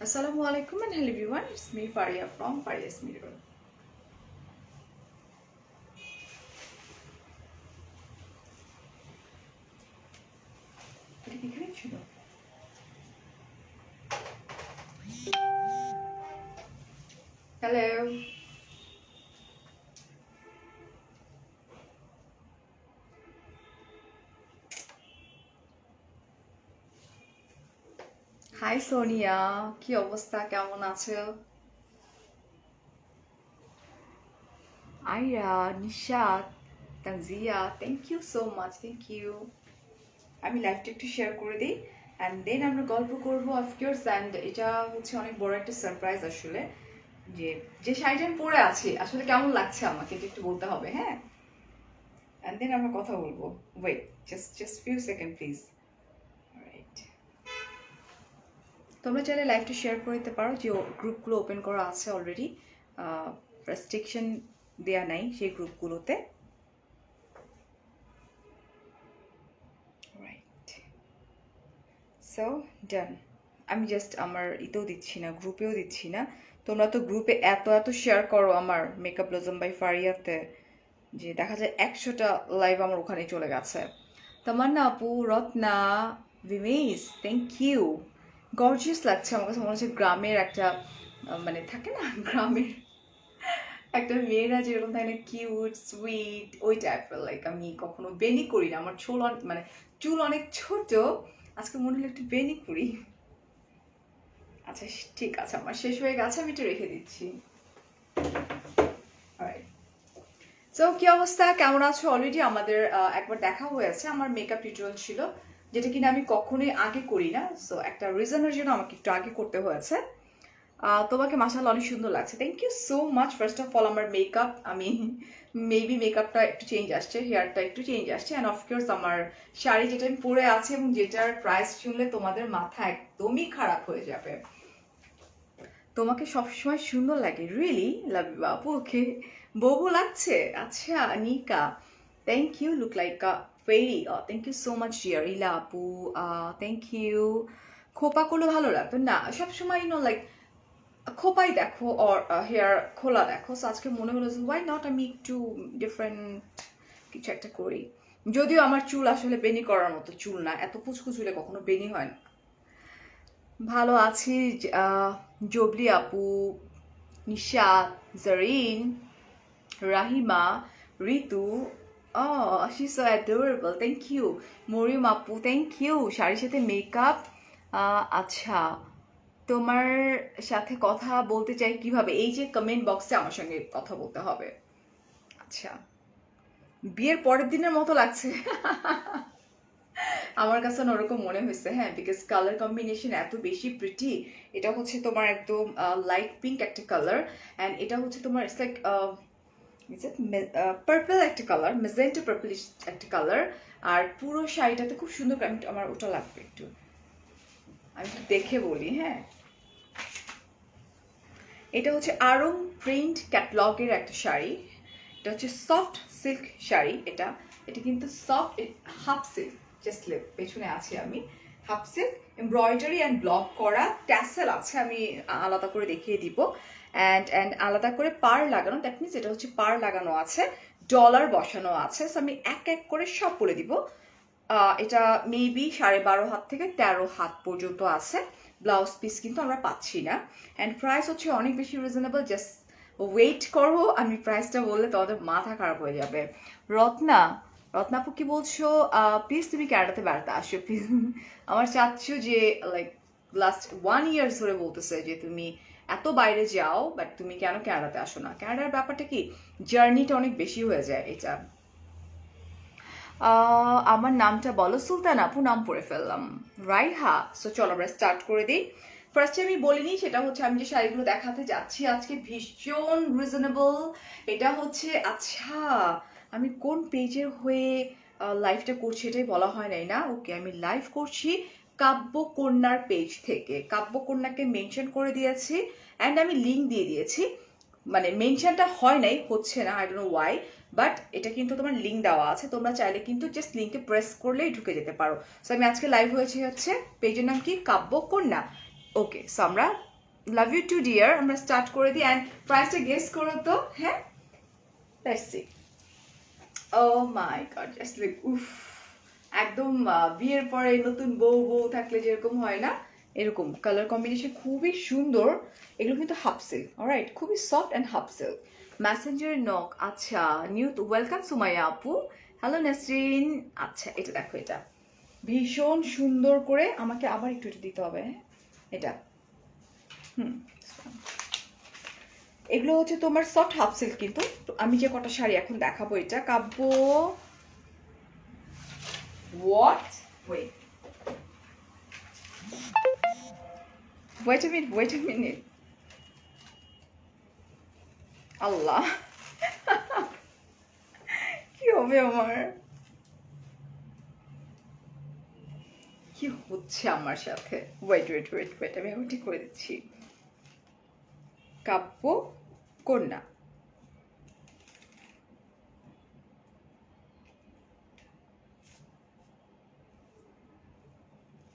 Assalamualaikum and hello everyone, it's me Faria from Faria's Mirror. Hello. Hi Sonia, কি অবস্থা কেমন আছো? Aya, Nishat, Tanzia, thank you so much, thank you. আমি লাইভটা একটু share করে দিই অ্যান্ড দেন আমরা গল্প করবো অফকোর্স অ্যান্ড এটা হচ্ছে অনেক বড় একটা সারপ্রাইজ আসলে যে যে শাড়িটা আমি পরে আছি আসলে কেমন লাগছে আমাকে এটা একটু বলতে হবে, হ্যাঁ? অ্যান্ড দেন আমরা কথা বলবো। Wait just few seconds please. Right, তোমরা চাইলে লাইভটা শেয়ার করে দিতে পারো, যে গ্রুপগুলো ওপেন করা আছে অলরেডি, রেস্ট্রিকশন দেয়া নাই সেই গ্রুপগুলোতে। রাইট, সো ডান। আমি জাস্ট আমার ইতেও দিচ্ছি না, গ্রুপেও দিচ্ছি না। তোমরা তো গ্রুপে এত এত শেয়ার করো আমার মেকআপ ব্লজম বাই ফারিয়াতে, যে দেখা যায় 100টা লাইভ আমার ওখানে চলে গেছে। তামান্না আপু, রত্না, ভিমেশ, থ্যাংক ইউ। গর্জিয়াস লাগছে আমার কাছে, মনে হচ্ছে গ্রামের একটা মানে থাকে না গ্রামের একটা মেয়েরা যেরকম থাকে না, কিউট সুইট ওই টাইপের। লাইক আমি কখনো বেনি করি না, আমার মানে চুল অনেক ছোট, আজকে মনে হলো একটু বেনি করি। আচ্ছা ঠিক আছে, আমার শেষ হয়ে গেছে, আমি একটু রেখে দিচ্ছি। সো কি অবস্থা, কেমন আছো? অলরেডি আমাদের একবার দেখা হয়েছে, আমার মেকআপ টিউটোরিয়াল ছিল যেটা কিনা আমি কখনোই আগে করি না, সো একটা রিজনের জন্য আমাকে একটু আগে করতে হয়েছে। তোমাকে মাশাআল্লাহ অনেক সুন্দর লাগছে, thank you so much. First of all আমার মেকআপ, আমি মেবি মেকআপটা একটু চেঞ্জ আসছে, হেয়ারটা একটু চেঞ্জ আসছে, অ্যান্ড অফকোর্স আমার শাড়ি যেটা আমি পরে আছি এবং যেটার প্রাইস শুনলে তোমাদের মাথা একদমই খারাপ হয়ে যাবে। তোমাকে সবসময় সুন্দর লাগে, রিয়েলি লাভ ইউ আপু। ওকে, ববু লাগছে, আচ্ছা Nika, thank you, look like a fairy, thank you so much dear Ila আপু, থ্যাংক ইউ। খোপা করলে ভালো লাগতো না, সবসময় লাইক খোপাই দেখো অর হেয়ার খোলা দেখো, সো আজকে মনে হলো ওয়াই নট আমি একটু ডিফারেন্ট কিছু একটা করি। যদিও আমার চুল আসলে বেনি করার মতো চুল না, এত কুচকুচুলে কখনো বেনি হয় না। ভালো আছি জবলি আপু, নিশাত, জারিন, রাহিমা, ঋতু, she's so adorable, thank you. Mariam আপু, থ্যাংক ইউ। শাড়ির সাথে মেকআপ, আচ্ছা তোমার সাথে কথা বলতে চাই কিভাবে? এই যে কমেন্ট বক্সে আমার সঙ্গে কথা বলতে হবে। আচ্ছা, বিয়ের পরের দিনের মতো লাগছে আমার কাছে ওরকম মনে হয়েছে, হ্যাঁ, বিকজ কালার কম্বিনেশন এত বেশি প্রিটি। এটা হচ্ছে তোমার একদম লাইট পিঙ্ক একটা কালার, অ্যান্ড এটা হচ্ছে তোমার ইটস লাইক পার্পল একটা কালার, মেজেন্টা পার্পলিশ একটা কালার। আর পুরো শাড়িটাতে খুব সুন্দর, আমি আমার ওটা লাগবে একটু, আমি একটু দেখে বলি, হ্যাঁ। এটা হচ্ছে আরং প্রিন্ট ক্যাটলগের একটা শাড়ি, এটা হচ্ছে সফট সিল্ক শাড়ি। এটা এটা কিন্তু সফট হাফ সিল্ক, জাস্ট পেছনে আছে আমি half silk, embroidery and block করা, ট্যাসেল আছে, আমি আলাদা করে দেখিয়ে দিব, অ্যান্ড আলাদা করে পার লাগানো, দ্যাট মিনস এটা হচ্ছে পার লাগানো আছে, ডলার বসানো আছে। সো আমি এক এক করে সব বলে দিব। এটা মেবি 12.5 হাত থেকে 13 হাত পর্যন্ত আছে। ব্লাউজ পিস কিন্তু আমরা পাচ্ছি না, অ্যান্ড প্রাইস হচ্ছে অনেক বেশি রিজনেবল। জাস্ট ওয়েট করো, আমি প্রাইসটা বললে তোমাদের মাথা খারাপ হয়ে যাবে। রত্না, রত্নাপু কি বলছো? প্লিজ তুমি ক্যানাডাতে বেড়াতে আসো প্লিজ। আমার চাচ্ছ যে লাইক লাস্ট 1 ইয়ার ধরে বলতেছে যে তুমি এত বাইরে যাও, বাট তুমি কেন ক্যানাডাতে আসো না? ক্যানাডার ব্যাপারটা কি, জার্নিটা অনেক বেশি হয়ে যায়। এটা আমার নামটা বলো, সুলতান আপু, নাম পড়ে ফেললাম, রাইহা। সো চলো আমরা স্টার্ট করে দিই। ফার্স্টে আমি বলিনি, সেটা হচ্ছে আমি যে শাড়িগুলো দেখাতে যাচ্ছি আজকে ভীষণ রিজনেবল। এটা হচ্ছে, আচ্ছা আমি কোন পেজের হয়ে লাইভটা করছি এটাই বলা হয় নাই না। ওকে, আমি লাইভ করছি কাব্যকন্যার পেজ থেকে, কাব্যকন্যাকে মেনশন করে দিয়েছি, অ্যান্ড আমি লিঙ্ক দিয়ে দিয়েছি। মানে মেনশনটা হয় নাই, হচ্ছে না, I don't know Y, but এটা কিন্তু তোমার লিঙ্ক দেওয়া আছে, তোমরা চাইলে কিন্তু জাস্ট লিঙ্কে প্রেস করলেই ঢুকে যেতে পারো। সো আমি আজকে লাইভ হয়েছি হচ্ছে পেজের নাম কি, কাব্যকন্যা। ওকে, সো আমরা লাভ ইউ টু ডিয়ার। আমরা স্টার্ট করে দিই অ্যান্ড প্রাইসটা গেস করো তো। হ্যাঁ, let's see. Oh my god, just like উফ, একদম বিয়ের পরে নতুন বউ বউ থাকলে যেরকম হয় না, এরকম কালার কম্বিনেশন খুবই সুন্দর। এগুলো কিন্তু হাফ সিল্ক, অলরাইট, খুবই soft and half silk. Messenger knock, আচ্ছা, নিউ ওয়েলকাম সুমাইয়া আপু, হ্যালো নাসরিন। আচ্ছা, এটা দেখো, এটা ভীষণ সুন্দর করে, আমাকে আবার একটু এটা দিতে হবে, হ্যাঁ এটা, এগুলো হচ্ছে তোমার সফট হাফ সিল্ক। কিন্তু আমি যে কটা শাড়ি এখন দেখাবো, এটা Kavya, what, wait wait a minute, আল্লাহ কি হবে আমার, কি হচ্ছে আমার সাথে, ওয়েট আমি এখন ঠিক করে দিচ্ছি। কাব্য কন্যা,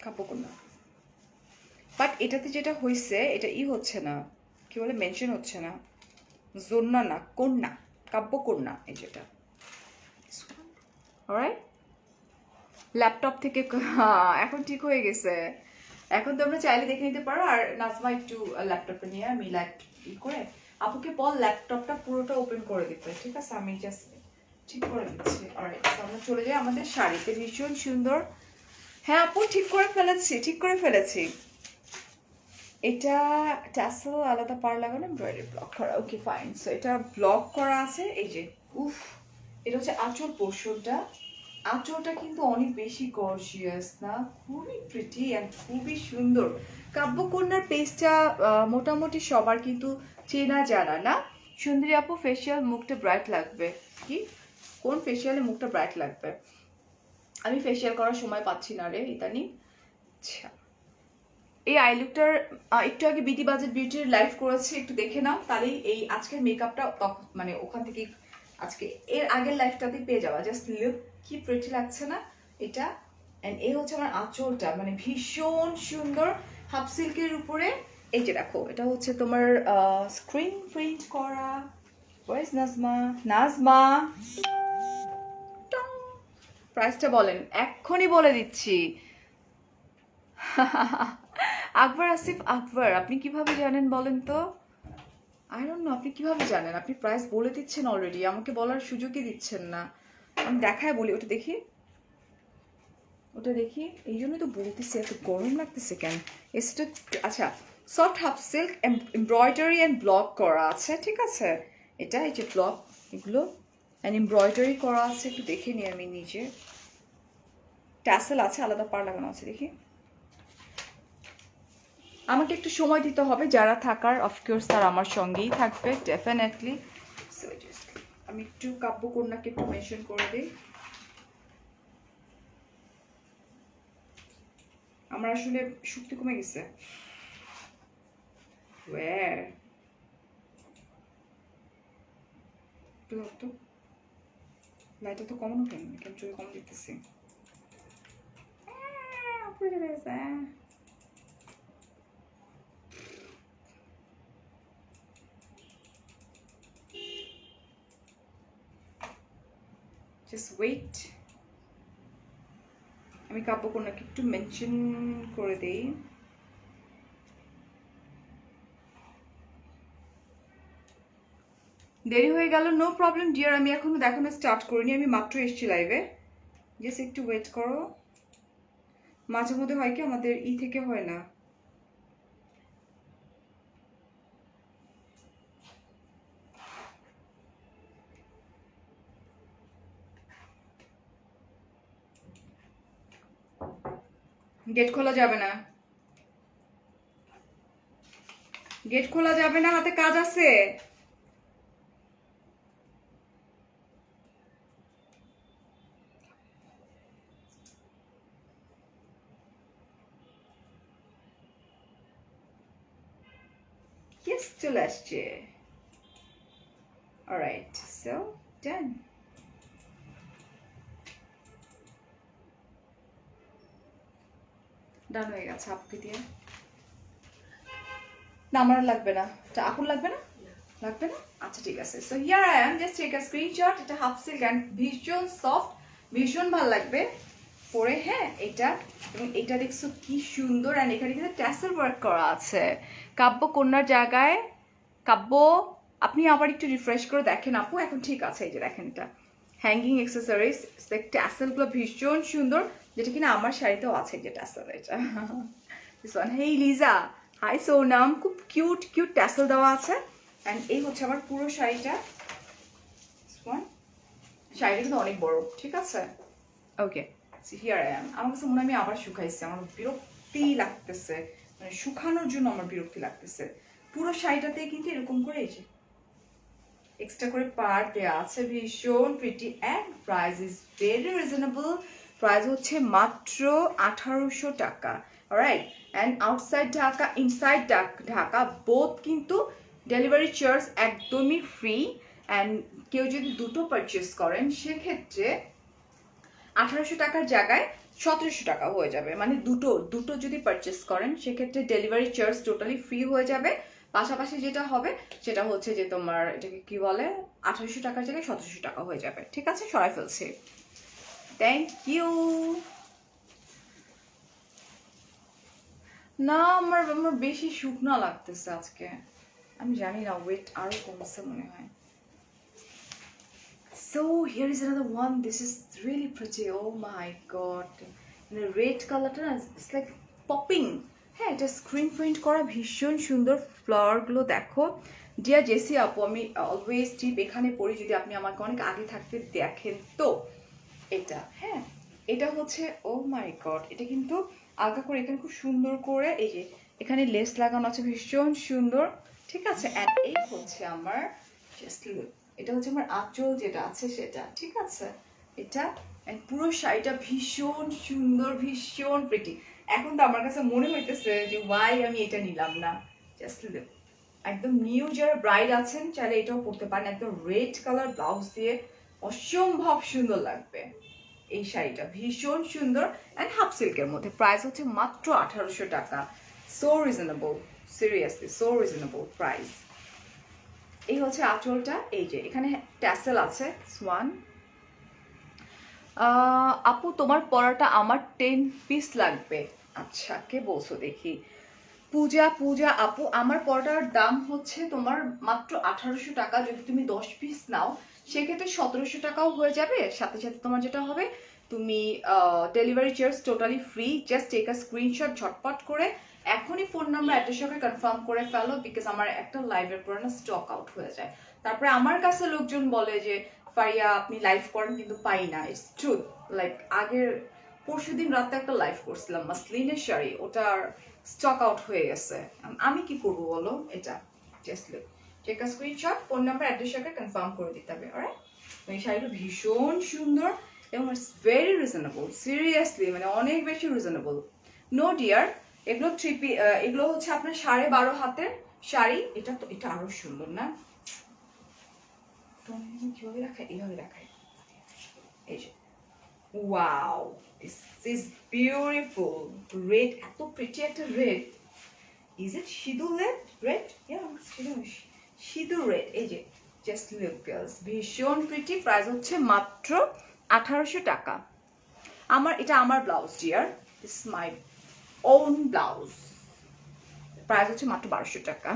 কাব্যকন্যা, বাট এটাতে যেটা হয়েছে, এটা হচ্ছে না, কি বলে, মেনশন হচ্ছে না, জন্না না, কন্যা, কাব্যকন্যা, এই যেটা, অলরাইট। ল্যাপটপ থেকে এখন ঠিক হয়ে গেছে। এখন তোমরা চাইলে দেখে নিতে পারো। আর নাজমা একটু ল্যাপটপটা নিয়ে আমি করে আপুকে বল ল্যাপটপটা পুরোটা ওপেন করে দিতে, ঠিক আছে? আমি জাস্ট ঠিক করে দিচ্ছি। অলরাইট, আমরা চলে যাই আমাদের শাড়িতে, ভীষণ সুন্দর। হ্যাঁ আপু, ঠিক করে ফেলেছি। এটা ট্যাসেল আলাদা পার লাগানো, এমব্রয়ডারি ব্লক করা, ওকে ফাইন। সো এটা ব্লক করা আছে, এই যে, উফ, এটা হচ্ছে আঁচল পোর্শনটা। আঁচলটা কিন্তু অনেক বেশি গর্জিয়াস না, খুবই প্রিটি অ্যান্ড খুবই সুন্দর। কাব্যকন্যার পেজটা মোটামুটি সবার কিন্তু চেনা জানা না। সুন্দরী আপু, ফেসিয়াল মুখটা ব্রাইট লাগবে। কি, কোন ফেসিয়ালে মুখটা ব্রাইট লাগবে? আমি ফেসিয়াল করার সময় পাচ্ছি না রে ইদানিং। আচ্ছা, এই আই লুকটার একটু আগে বিটি বাজেট বিউটির লাইভ করেছে, একটু দেখে নাও, তাহলেই এই আজকের মেকআপটা মানে ওখান থেকে আজকে এর আগের লাইফটাতে পেয়ে যাওয়া। জাস্ট লুক, কি প্রিটি লাগছে না এটা? এন্ড এই হচ্ছে আমার আঁচলটা, মানে ভীষণ সুন্দর হাফ সিল্কের উপরে। এই যে দেখো, এটা হচ্ছে তোমার স্ক্রিন প্রিন্ট করা। ওয়াইজ নাজমা, নাজমা প্রাইসটা বলেন, এক্ষুনি বলে দিচ্ছি। আকবর আসিফ আকবর, আপনি কিভাবে জানেন বলেন তো? আই ডোন্ট নো, আপনি কিভাবে জানেন? আপনি প্রাইস বলে দিচ্ছেন অলরেডি, আমাকে বলার সুযোগই দিচ্ছেন না। আমি দেখায় বলি, ওটা দেখি, এই জন্যই তো বলতেছি এত গরম লাগতেছে কেন। এসটা, আচ্ছা, soft half silk embroidery and block করা আছে, ঠিক আছে? এটা এই যে ব্লক, এগুলো অ্যান্ড এমব্রয়ডারি করা আছে, একটু দেখে নিই আমি নিজে। ট্যাসেল আছে, আলাদা পার লাগানো আছে, দেখি। আমাকে একটু সময় দিতে হবে, যারা থাকার অফকোর্স তারা আমার সঙ্গেই থাকবে ডেফিনেটলি। আমি একটু কাব্যকন্যাকে একটু মেনশন করে দিই। আমার আসলে শক্তি কমে গেছে। লাইটটা তো কমানো কেন, কেন চোখে কম দিতেছি। জাস্ট ওয়েট, আমি কাব্যকন্যাকে একটু মেনশন করে দেই। দেরি হয়ে গেল, নো প্রবলেম ডিয়ার, আমি এখনো দেখানো স্টার্ট করিনি, আমি মাত্র এসেছি লাইভে। জাস্ট একটু ওয়েট করো। মাঝে মধ্যে হয় কি, আমাদের থেকে হয় না। গেট খোলা যাবে না, গেট খোলা যাবে না, হাতে কাজ আছে। ইয়েস, চলে আসছে। অলরাইট, সো ডান। ডান হয়ে গেছে আপকে দিয়ে। না আমার আর লাগবে না, এটা আপন লাগবে না, লাগবে না, আচ্ছা ঠিক আছে। So here I am, just take a screenshot. এটা হাফ সিল্ক অ্যান্ড ভীষণ সফট, ভীষণ ভালো লাগবে পরে। হ্যাঁ এটা, এবং এটা দেখছো কি সুন্দর, অ্যান্ড এখানে কিন্তু ট্যাসেল ওয়ার্ক করা আছে কাব্য কন্যার জায়গায়। কাব্য আপনি আবার একটু রিফ্রেশ করে দেখেন আপু, এখন ঠিক আছে। এই যে দেখেন এটা হ্যাঙ্গিং অ্যাক্সেসরিজ, ট্যাসেলগুলো ভীষণ সুন্দর, যেটা কিনা আমার শাড়িতেও আছে যে ট্যাসেল। এটা this one, hey Liza, hi Sonam, খুব কিউট কিউট ট্যাসেল দেওয়া আছে। অ্যান্ড এই হচ্ছে আমার পুরো শাড়িটা। শাড়িটা কিন্তু অনেক বড়, ঠিক আছে। ওকে, হিয়ার আই এম। আমার কাছে মনে হয় আমি আবার শুকাইছি, আমার বিরক্তি লাগতেছে, মানে শুকানোর জন্য আমার বিরক্তি লাগতেছে। পুরো শাড়িটাতে কিন্তু এরকম করে এই যে এক্সট্রা করে পার্ট দেওয়া আছে, ভীষণ pretty, and price is very reasonable. Price হচ্ছে মাত্র 1800 টাকা, right. And outside Dhaka, inside Dhaka both কিন্তু ডেলিভারি চার্জ একদমই ফ্রি। অ্যান্ড কেউ যদি দুটো পারচেস করেন সেক্ষেত্রে 1800 টাকার জায়গায় 1700 টাকা হয়ে যাবে। মানে দুটো যদি পারচেস করেন সেক্ষেত্রে ডেলিভারি চার্জ টোটালি ফ্রি হয়ে যাবে। পাশাপাশি যেটা হবে সেটা হচ্ছে যে তোমার এটাকে কি বলে, 1800 টাকার জায়গায় 1700 টাকা হয়ে যাবে। ঠিক আছে, সরাই ফেলছি। Thank you. না আমার আমার বেশি শুকনা লাগতেছে আজকে, আমি জানি না, ওয়েট আরো কমছে মনে হয়। So here is another one. This is really pretty. Oh my god. The red color, it's like popping. হ্যাঁ এটা স্ক্রিন প্রিন্ট করা, ভীষণ সুন্দর। ফ্লাওয়ারগুলো দেখো। ডিয়ার জেসি আপু, আমি অলওয়েজ টিপ এখানে পড়ি, যদি আপনি আমাকে অনেক আগে থাকতে দেখেন তো। এটা হ্যাঁ, এটা হচ্ছে ও মাই গড, এটা কিন্তু আলগা করে এখানে খুব সুন্দর করে এই যে এখানে লেস লাগানো আছে, ভীষণ সুন্দর। ঠিক আছে, অ্যান্ড এই হচ্ছে আমার জাস্ট লুক, এটা হচ্ছে আমার আঁচল যেটা আছে সেটা। ঠিক আছে, এটা পুরো শাড়িটা ভীষণ সুন্দর, ভীষণ প্রিটি। এখন তো আমার কাছে মনে হইতেছে যে ওয়াই আমি এটা নিলাম না। জাস্ট লুক, একদম নিউ যারা ব্রাইড আছেন চাইলে এটাও পরতে পারেন, একদম রেড কালার ব্লাউজ দিয়ে অসম্ভব সুন্দর লাগবে। এই শাড়িটা ভীষণ সুন্দর অ্যান্ড হাফ সিল্কের মধ্যে। প্রাইস হচ্ছে মাত্র 1800 টাকা। So reasonable, seriously so reasonable price. এই হচ্ছে আঁচলটা, এই যে এখানে ট্যাসেল আছে সোয়ান। আপু তোমার পরাটা আমার 10 পিস লাগবে। আচ্ছা কে বলছো দেখি? পূজা আপু, আমার পরাটার দাম হচ্ছে তোমার মাত্র 1800 টাকা। যদি তুমি 10 পিস নাও সেক্ষেত্রে 1700 টাকাও হয়ে যাবে। সাথে সাথে তোমার যেটা হবে, তুমি delivery charge totally free. Just take a screenshot ঝটপট করে এখনই ফোন নাম্বার অ্যাড্রেস সঙ্গে কনফার্ম করে ফেলো, বিকজ আমার একটা লাইভের পরে না স্টক আউট হয়ে যায়। তারপরে আমার কাছে লোকজন বলে যে ফারিয়া আপনি লাইভ করেন কিন্তু পাই না। It's truth. লাইক আগের পরশুদিন রাতে একটা লাইভ করছিলাম মাসলিনের শাড়ি, ওটার স্টক আউট হয়ে গেছে। আমি কি করবো বলো? এটা just look, take a screenshot, phone number address সঙ্গে কনফার্ম করে দিতে হবে। অলরাইট, এই শাড়িটা ভীষণ সুন্দর এবং ইটস ভেরি রিজনেবল, সিরিয়াসলি মানে অনেক বেশি রিজনেবল। নো ডিয়ার, এগুলো এগুলো হচ্ছে আপনার 12.5 হাতের শাড়ি। এটা তো এটা আরো সুন্দর না? কিভাবে রাখায়? এইভাবে রাখায়। এই যে wow, this is beautiful. Red, এত প্রিটি একটা red. Is it sindoor red? Yeah sindoor red. এই যে জাস্ট লুক গার্লস, ভীষণ প্রিটি। প্রাইস হচ্ছে মাত্র 1800 টাকা। এটা আমার blouse dear, this my own blouse. Price হচ্ছে মাত্র 1200 টাকা,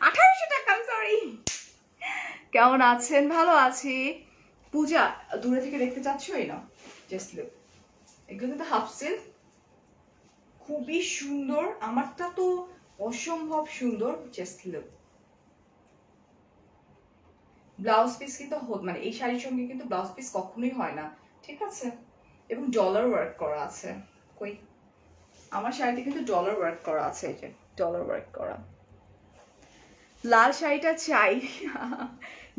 1800 টাকা, আমি সরি। কেমন আছেন? ভালো আছি। পূজা দূরে থেকে দেখতে চাচ্ছই না? জাস্ট লুক, এগুলো কিন্তু হাফ সিল্ক, খুবই সুন্দর। আমারটা তো অসম্ভব সুন্দর। জাস্ট লুক, ব্লাউজ পিস কিন্তু মানে এই শাড়ির সঙ্গে কিন্তু ব্লাউজ পিস কখনোই হয় না। ঠিক আছে, এবং ডলার ওয়ার্ক করা আছে। কই আমার শাড়িতে কিন্তু ডলার ওয়ার্ক করা আছে, এই যে ডলার ওয়ার্ক করা। লাল শাড়িটা চাই।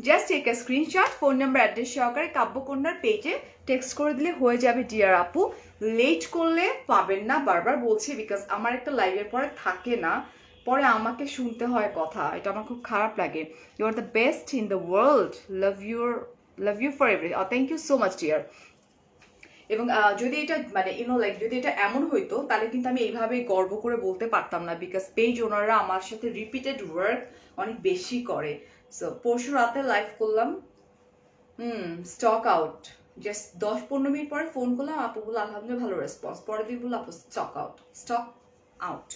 Just take a screenshot, phone number address সহকারে কাব্যকন্যার পেজে টেক্সট করে দিলে হয়ে যাবে ডিয়ার আপু। লেট করলে পাবেন না, বারবার বলছি, বিকজ আমার একটা লাইভের পরে থাকে না, পরে আমাকে শুনতে হয় কথা, এটা আমার খুব খারাপ লাগে। You are the best in the world, love you for every. Thank you so much dear. এবং যদি এটা মানে লাইক যদি এটা এমন হইতো তাহলে কিন্তু আমি এইভাবে গর্ব করে বলতে পারতাম না, বিকজ পেজ ওনাররা আমার সাথে রিপিটেড ওয়ার্ক অনেক বেশি করে। সো পরশু রাতে লাইভ করলাম, স্টক আউট, জাস্ট 10-15 মিনিট পরে ফোন করলাম, আপু বললো আলহামদুলিল্লাহ ভালো রেসপন্স, পরের দিন বললো আপু stock out.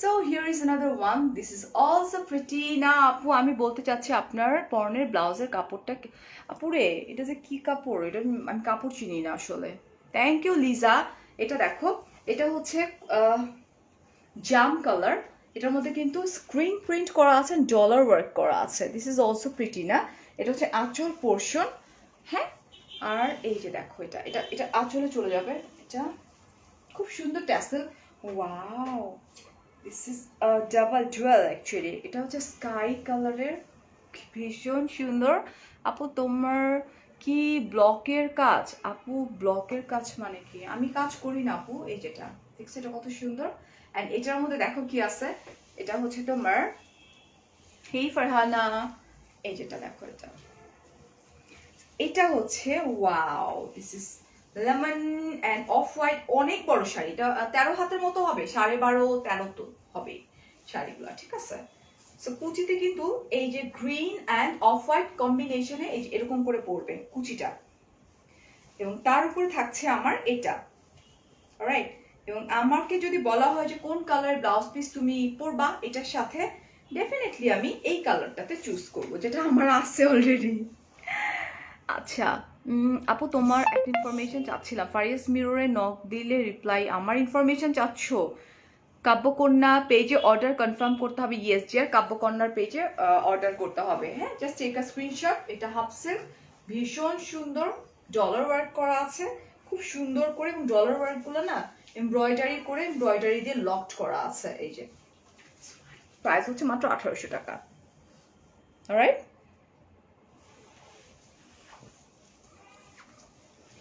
So here is another one. This is also pretty. না আপু আমি বলতে চাচ্ছি আপনার পরনের ব্লাউজের কাপড়টা আপুরে এটা যে কি কাপড়, এটা আমি কাপড় চিনি না আসলে। Thank you Liza. এটা দেখো, এটা হচ্ছে জাম কালার, এটার মধ্যে কিন্তু স্ক্রিন প্রিন্ট করা আছে, ডলার ওয়ার্ক করা আছে। দিস ইজ অলসো প্রিটি না, এটা হচ্ছে আঁচল পোর্শন। হ্যাঁ, আর এই যে দেখো এটা এটা এটা আঁচলে চলে যাবে, এটা খুব সুন্দর tassel. Wow, this is double dual actually. এটা হচ্ছে স্কাই কালারের, ভীষণ সুন্দর। আপু তোমার কি ব্লকের কাজ? আপু ব্লকের কাজ মানে কি? আমি কাজ করি না আপু। এই যেটা দেখছি এটা কত সুন্দর। অ্যান্ড এটার মধ্যে দেখো কি আছে, এটা হচ্ছে তোমার হেই ফারহানা, এই যেটা দেখো, এটা হচ্ছে wow, this is lemon and off white, অনেক বড় শাড়ি। এটা 13 হাতের মতো হবে, 12.5-13 তো হবে শাড়িগুলো, ঠিক আছে। সো কুচিতে কিন্তু এই যে গ্রিন অ্যান্ড অফ হোয়াইট কম্বিনেশনে এই যে এরকম করে পড়বে কুচিটা, এবং তার উপরে থাকছে আমার এটা, রাইট। এবং আমাকে যদি বলা হয় যে কোন কালার ব্লাউজ পিস তুমি পরবা এটার সাথে, ডেফিনেটলি আমি এই কালারটাতে চুজ করব, যেটা আমার আছে অলরেডি। আচ্ছা আপু তোমার একটা ইনফরমেশন চাচ্ছিলাম, ফারিয়াস মিররে নক দিলে রিপ্লাই, আমার ইনফরমেশন চাচ্ছ? কাব্যকন্যা পেজে অর্ডার কনফার্ম করতে হবে। ইয়েস জিয়ার, কাব্যকন্যার পেজে অর্ডার করতে হবে। হ্যাঁ, জাস্ট টেক আ স্ক্রিনশট। এটা হাফ সিল্ক, ভীষণ সুন্দর, ডলার ওয়ার্ক করা আছে খুব সুন্দর করে, এবং ডলার ওয়ার্কগুলো না এমব্রয়ডারি করে, এমব্রয়ডারি দিয়ে লকড করা আছে। এই যে প্রাইস হচ্ছে মাত্র 1800 টাকা। অলরাইট,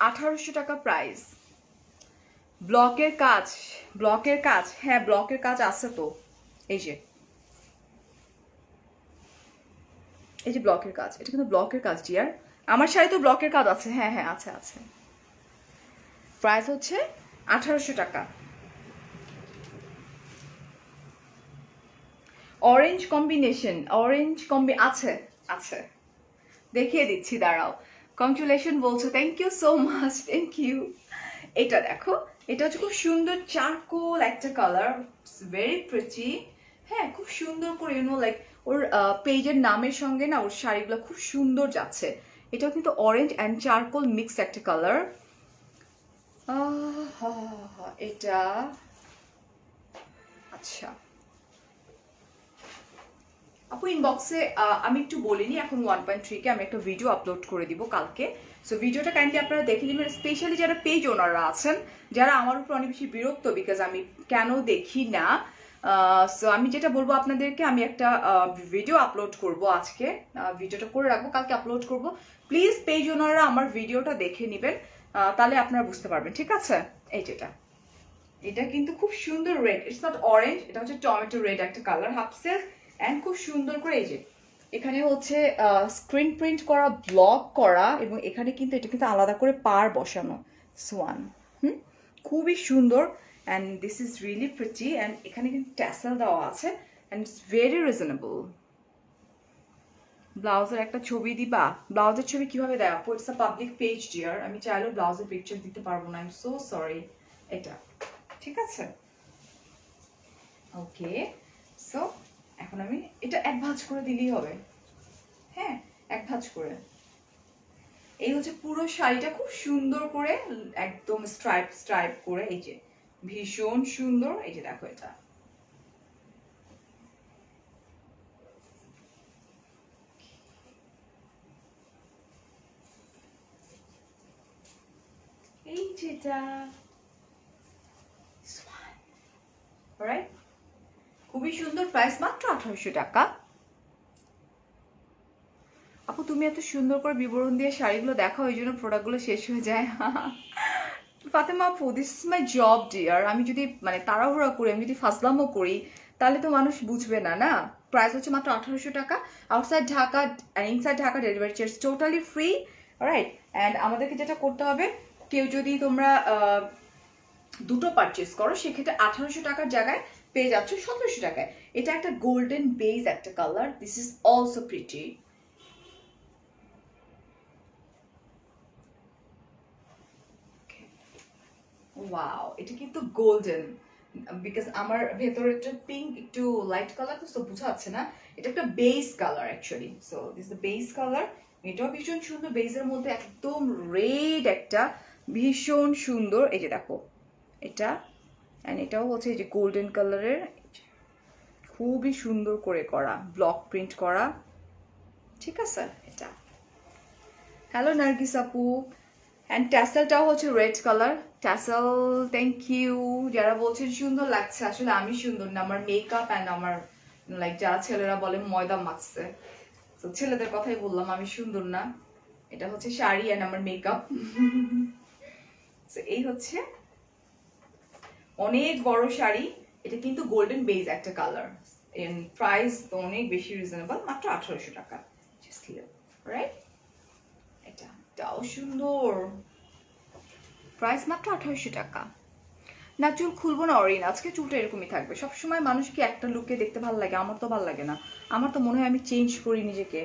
1800 টাকা প্রাইস। ব্লকের কাজ, ব্লকের কাজ, হ্যাঁ ব্লকের কাজ আছে তো। এই যে এই যে ব্লকের কাজ, এটা কিন্তু ব্লকের কাজ ডিয়ার, আমার শাড়ি তো ব্লকের কাজ আছে। হ্যাঁ হ্যাঁ আছে আছে। প্রাইস হচ্ছে 1800 টাকা। অরেঞ্জ কম্বিনেশন, অরেঞ্জ কম্বি আছে আছে, দেখিয়ে দিচ্ছি দাঁড়াও। কংগ্রেচুলেশন বলছো, thank you so much, thank you. এটা দেখো, এটা হচ্ছে খুব সুন্দর চারকোল একটা কালার, ভেরি প্রিটি। হ্যাঁ, খুব সুন্দর করে লাইক ওর পেজের নামের সঙ্গে না ওর শাড়িগুলো খুব সুন্দর যাচ্ছে। এটাও কিন্তু অরেঞ্জ অ্যান্ড চারকোল মিক্স একটা কালার। এটা আচ্ছা আপু ইনবক্সে আমি একটু বলিনি, এখন 1.3 কে আমি একটা ভিডিও আপলোড করে দিব কালকে। সো ভিডিওটা কাইন্ডলি আপনারা দেখে নেবেন, স্পেশালি যারা পেজ ওনাররা আছেন, যারা আমার উপর অনেক বেশি বিরক্ত বিকজ আমি কেন দেখি না। সো আমি যেটা বলবো আপনাদেরকে, আমি একটা ভিডিও আপলোড করব আজকে, ভিডিওটা করে রাখবো, কালকে আপলোড করব। প্লিজ পেজ ওনাররা আমার ভিডিওটা দেখে নেবেন, তাহলে আপনারা বুঝতে পারবেন, ঠিক আছে। এই যেটা, এটা কিন্তু খুব সুন্দর রেড, ইটস নট অরেঞ্জ, এটা হচ্ছে টমেটো রেড একটা কালার, হাফ সিল্ক অ্যান্ড খুব সুন্দর করে এই যে এখানে হচ্ছে স্ক্রিন প্রিন্ট করা, ব্লক করা, এবং এখানে কিন্তু এটা কিন্তু আলাদা করে পার বসানো, সোয়ান। খুবই সুন্দর, and this is really pretty, and এখানে কিন্তু ট্যাসেল দেওয়া আছে, অ্যান্ড ইটস ভেরি রিজনেবল। ব্লাউজের একটা ছবি দিবা? ব্লাউজের ছবি কিভাবে দেয় আপু? It's a public page dear, আমি চাইলেও ব্লাউজের পিকচার দিতে পারবো না, আই এম সো সরি। এটা ঠিক আছে, ওকে। সো এখন আমি এটা এক ভাঁজ করে দিলেই হবে। হ্যাঁ, এক ভাঁজ করে। এই হচ্ছে পুরো শাড়িটা খুব সুন্দর করে একদম স্ট্রাইপ স্ট্রাইপ করে, এই যে ভীষণ সুন্দর। এই যে দেখো, এটা এই যেটা রাইট, খুবই সুন্দর, প্রাইস মাত্র 1800 টাকা। আপু তুমি এত সুন্দর করে বিবরণ দিয়ে শাড়িগুলো দেখাও, ওই জন্য প্রোডাক্টগুলো শেষ হয়ে যায়। ফাতেমা আপু, this is my job dear, আমি যদি মানে তাড়াহুড়া করি, আমি যদি ফাসলামও করি, তাহলে তো মানুষ বুঝবে না না। প্রাইস হচ্ছে মাত্র 1800 টাকা। Outside Dhaka inside Dhaka delivery charge totally free, right. And আমাদেরকে যেটা করতে হবে, কেউ যদি তোমরা দুটো পারচেস করো সেক্ষেত্রে 1800 টাকার জায়গায় পেয়ে যাচ্ছ 1700 টাকায়। এটা একটা গোল্ডেন বেজ একটা colour, this is also pretty. Wow, এটা কিন্তু গোল্ডেন, বিকজ আমার ভেতরেটা পিঙ্ক একটু লাইট কালার তো বোঝা যাচ্ছে না, এটা একটা base colour actually. So this the base colour, এটাও ভীষণ সুন্দর, বেজের মধ্যে একদম রেড একটা ভীষণ সুন্দর, এই যে দেখো এটা, অ্যান্ড এটাও হচ্ছে এই যে গোল্ডেন কালারের, খুবই সুন্দর করে করা, ব্লক প্রিন্ট করা, ঠিক আছে এটা। হ্যালো নার্গিস আপু। অ্যান্ড ট্যাসেলটাও হচ্ছে red colour, tassel thank you যারা বলছেন সুন্দর লাগছে। আসলে আমি সুন্দর না, আমার মেকআপ অ্যান্ড আমার লাইক যারা ছেলেরা বলে ময়দা মাখছে, তো ছেলেদের কথাই বললাম, আমি সুন্দর না। এটা হচ্ছে শাড়ি অ্যান্ড আমার মেকআপ। এই হচ্ছে অনেক বড় শাড়ি, এটা কিন্তু গোল্ডেন বেজ একটা কালার, এন্ড প্রাইস তো অনেক বেশি রিজনেবল, মাত্র 1800 টাকা, জাস্ট হিয়ার রাইট। এটাও সুন্দর, প্রাইস মাত্র 1800 টাকা। না চুল খুলবো না অরিন, আজকে চুলটা এরকমই থাকবে। সবসময় মানুষ কি একটা লুকে দেখতে ভালো লাগে? আমার তো ভালো লাগে না, আমার তো মনে হয় আমি চেঞ্জ করি নিজেকে।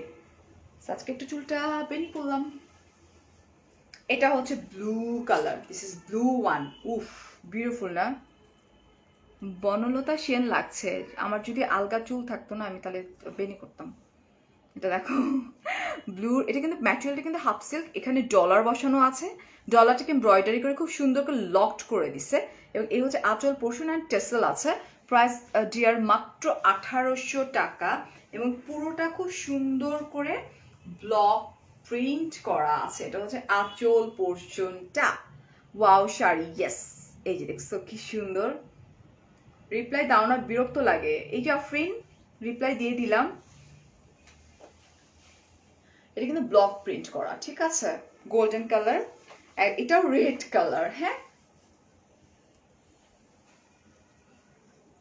আজকে একটু চুলটা বেনি করলাম। এটা হচ্ছে blue colour, this is blue one, উফ বিউটিফুল না? বনলতা সেন লাগছে। আমার যদি আলগা চুল থাকতো না আমি তাহলে বেনি করতাম। এটা দেখো ব্লু, এটা কিন্তু ম্যাটেরিয়ালটা কিন্তু হাফ সিল্ক, এখানে ডলার বসানো আছে, ডলারটাকে এমব্রয়ডারি করে খুব সুন্দর করে লকড করে দিছে, এবং এই হচ্ছে আঁচল পোর্শন অ্যান্ড টেসেল আছে। প্রাইস ডিয়ার মাত্র 1800 টাকা, এবং পুরোটা খুব সুন্দর করে ব্লক প্রিন্ট করা আছে। এটা হচ্ছে আঁচল পোর্শনটা। Wow sari, yes. এই যে দেখছো কি সুন্দর। রিপ্লাই দাও না, বিরক্ত লাগে। এই যে আফরিন, রিপ্লাই দিয়ে দিলাম। এটা কিন্তু ব্লক প্রিন্ট করা, ঠিক আছে, গোল্ডেন কালার, এটাও রেড কালার। হ্যাঁ,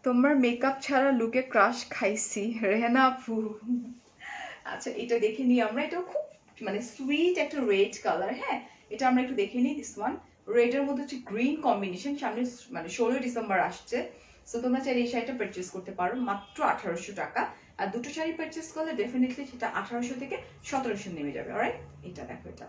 তোমার মেকআপ ছাড়া লুকে ক্রাশ খাইছি রেহানা আপু। আচ্ছা এটা দেখে নিই আমরা, এটাও খুব মানে সুইট একটা রেড কালার। হ্যাঁ, এটা আমরা একটু দেখে নিই। দিস ওয়ান রেডের মধ্যে হচ্ছে গ্রিন কম্বিনেশন, সামনে মানে 16 ডিসেম্বর আসছে, সো তোমরা চাইলে এই শাড়িটা পারচেস করতে পারো মাত্র 1800 টাকা। আর দুটো শাড়ি পারচেস করলে ডেফিনেটলি সেটা 1800 থেকে 1700 নেমে যাবে। অলরাইট, এটা দেখো, এটা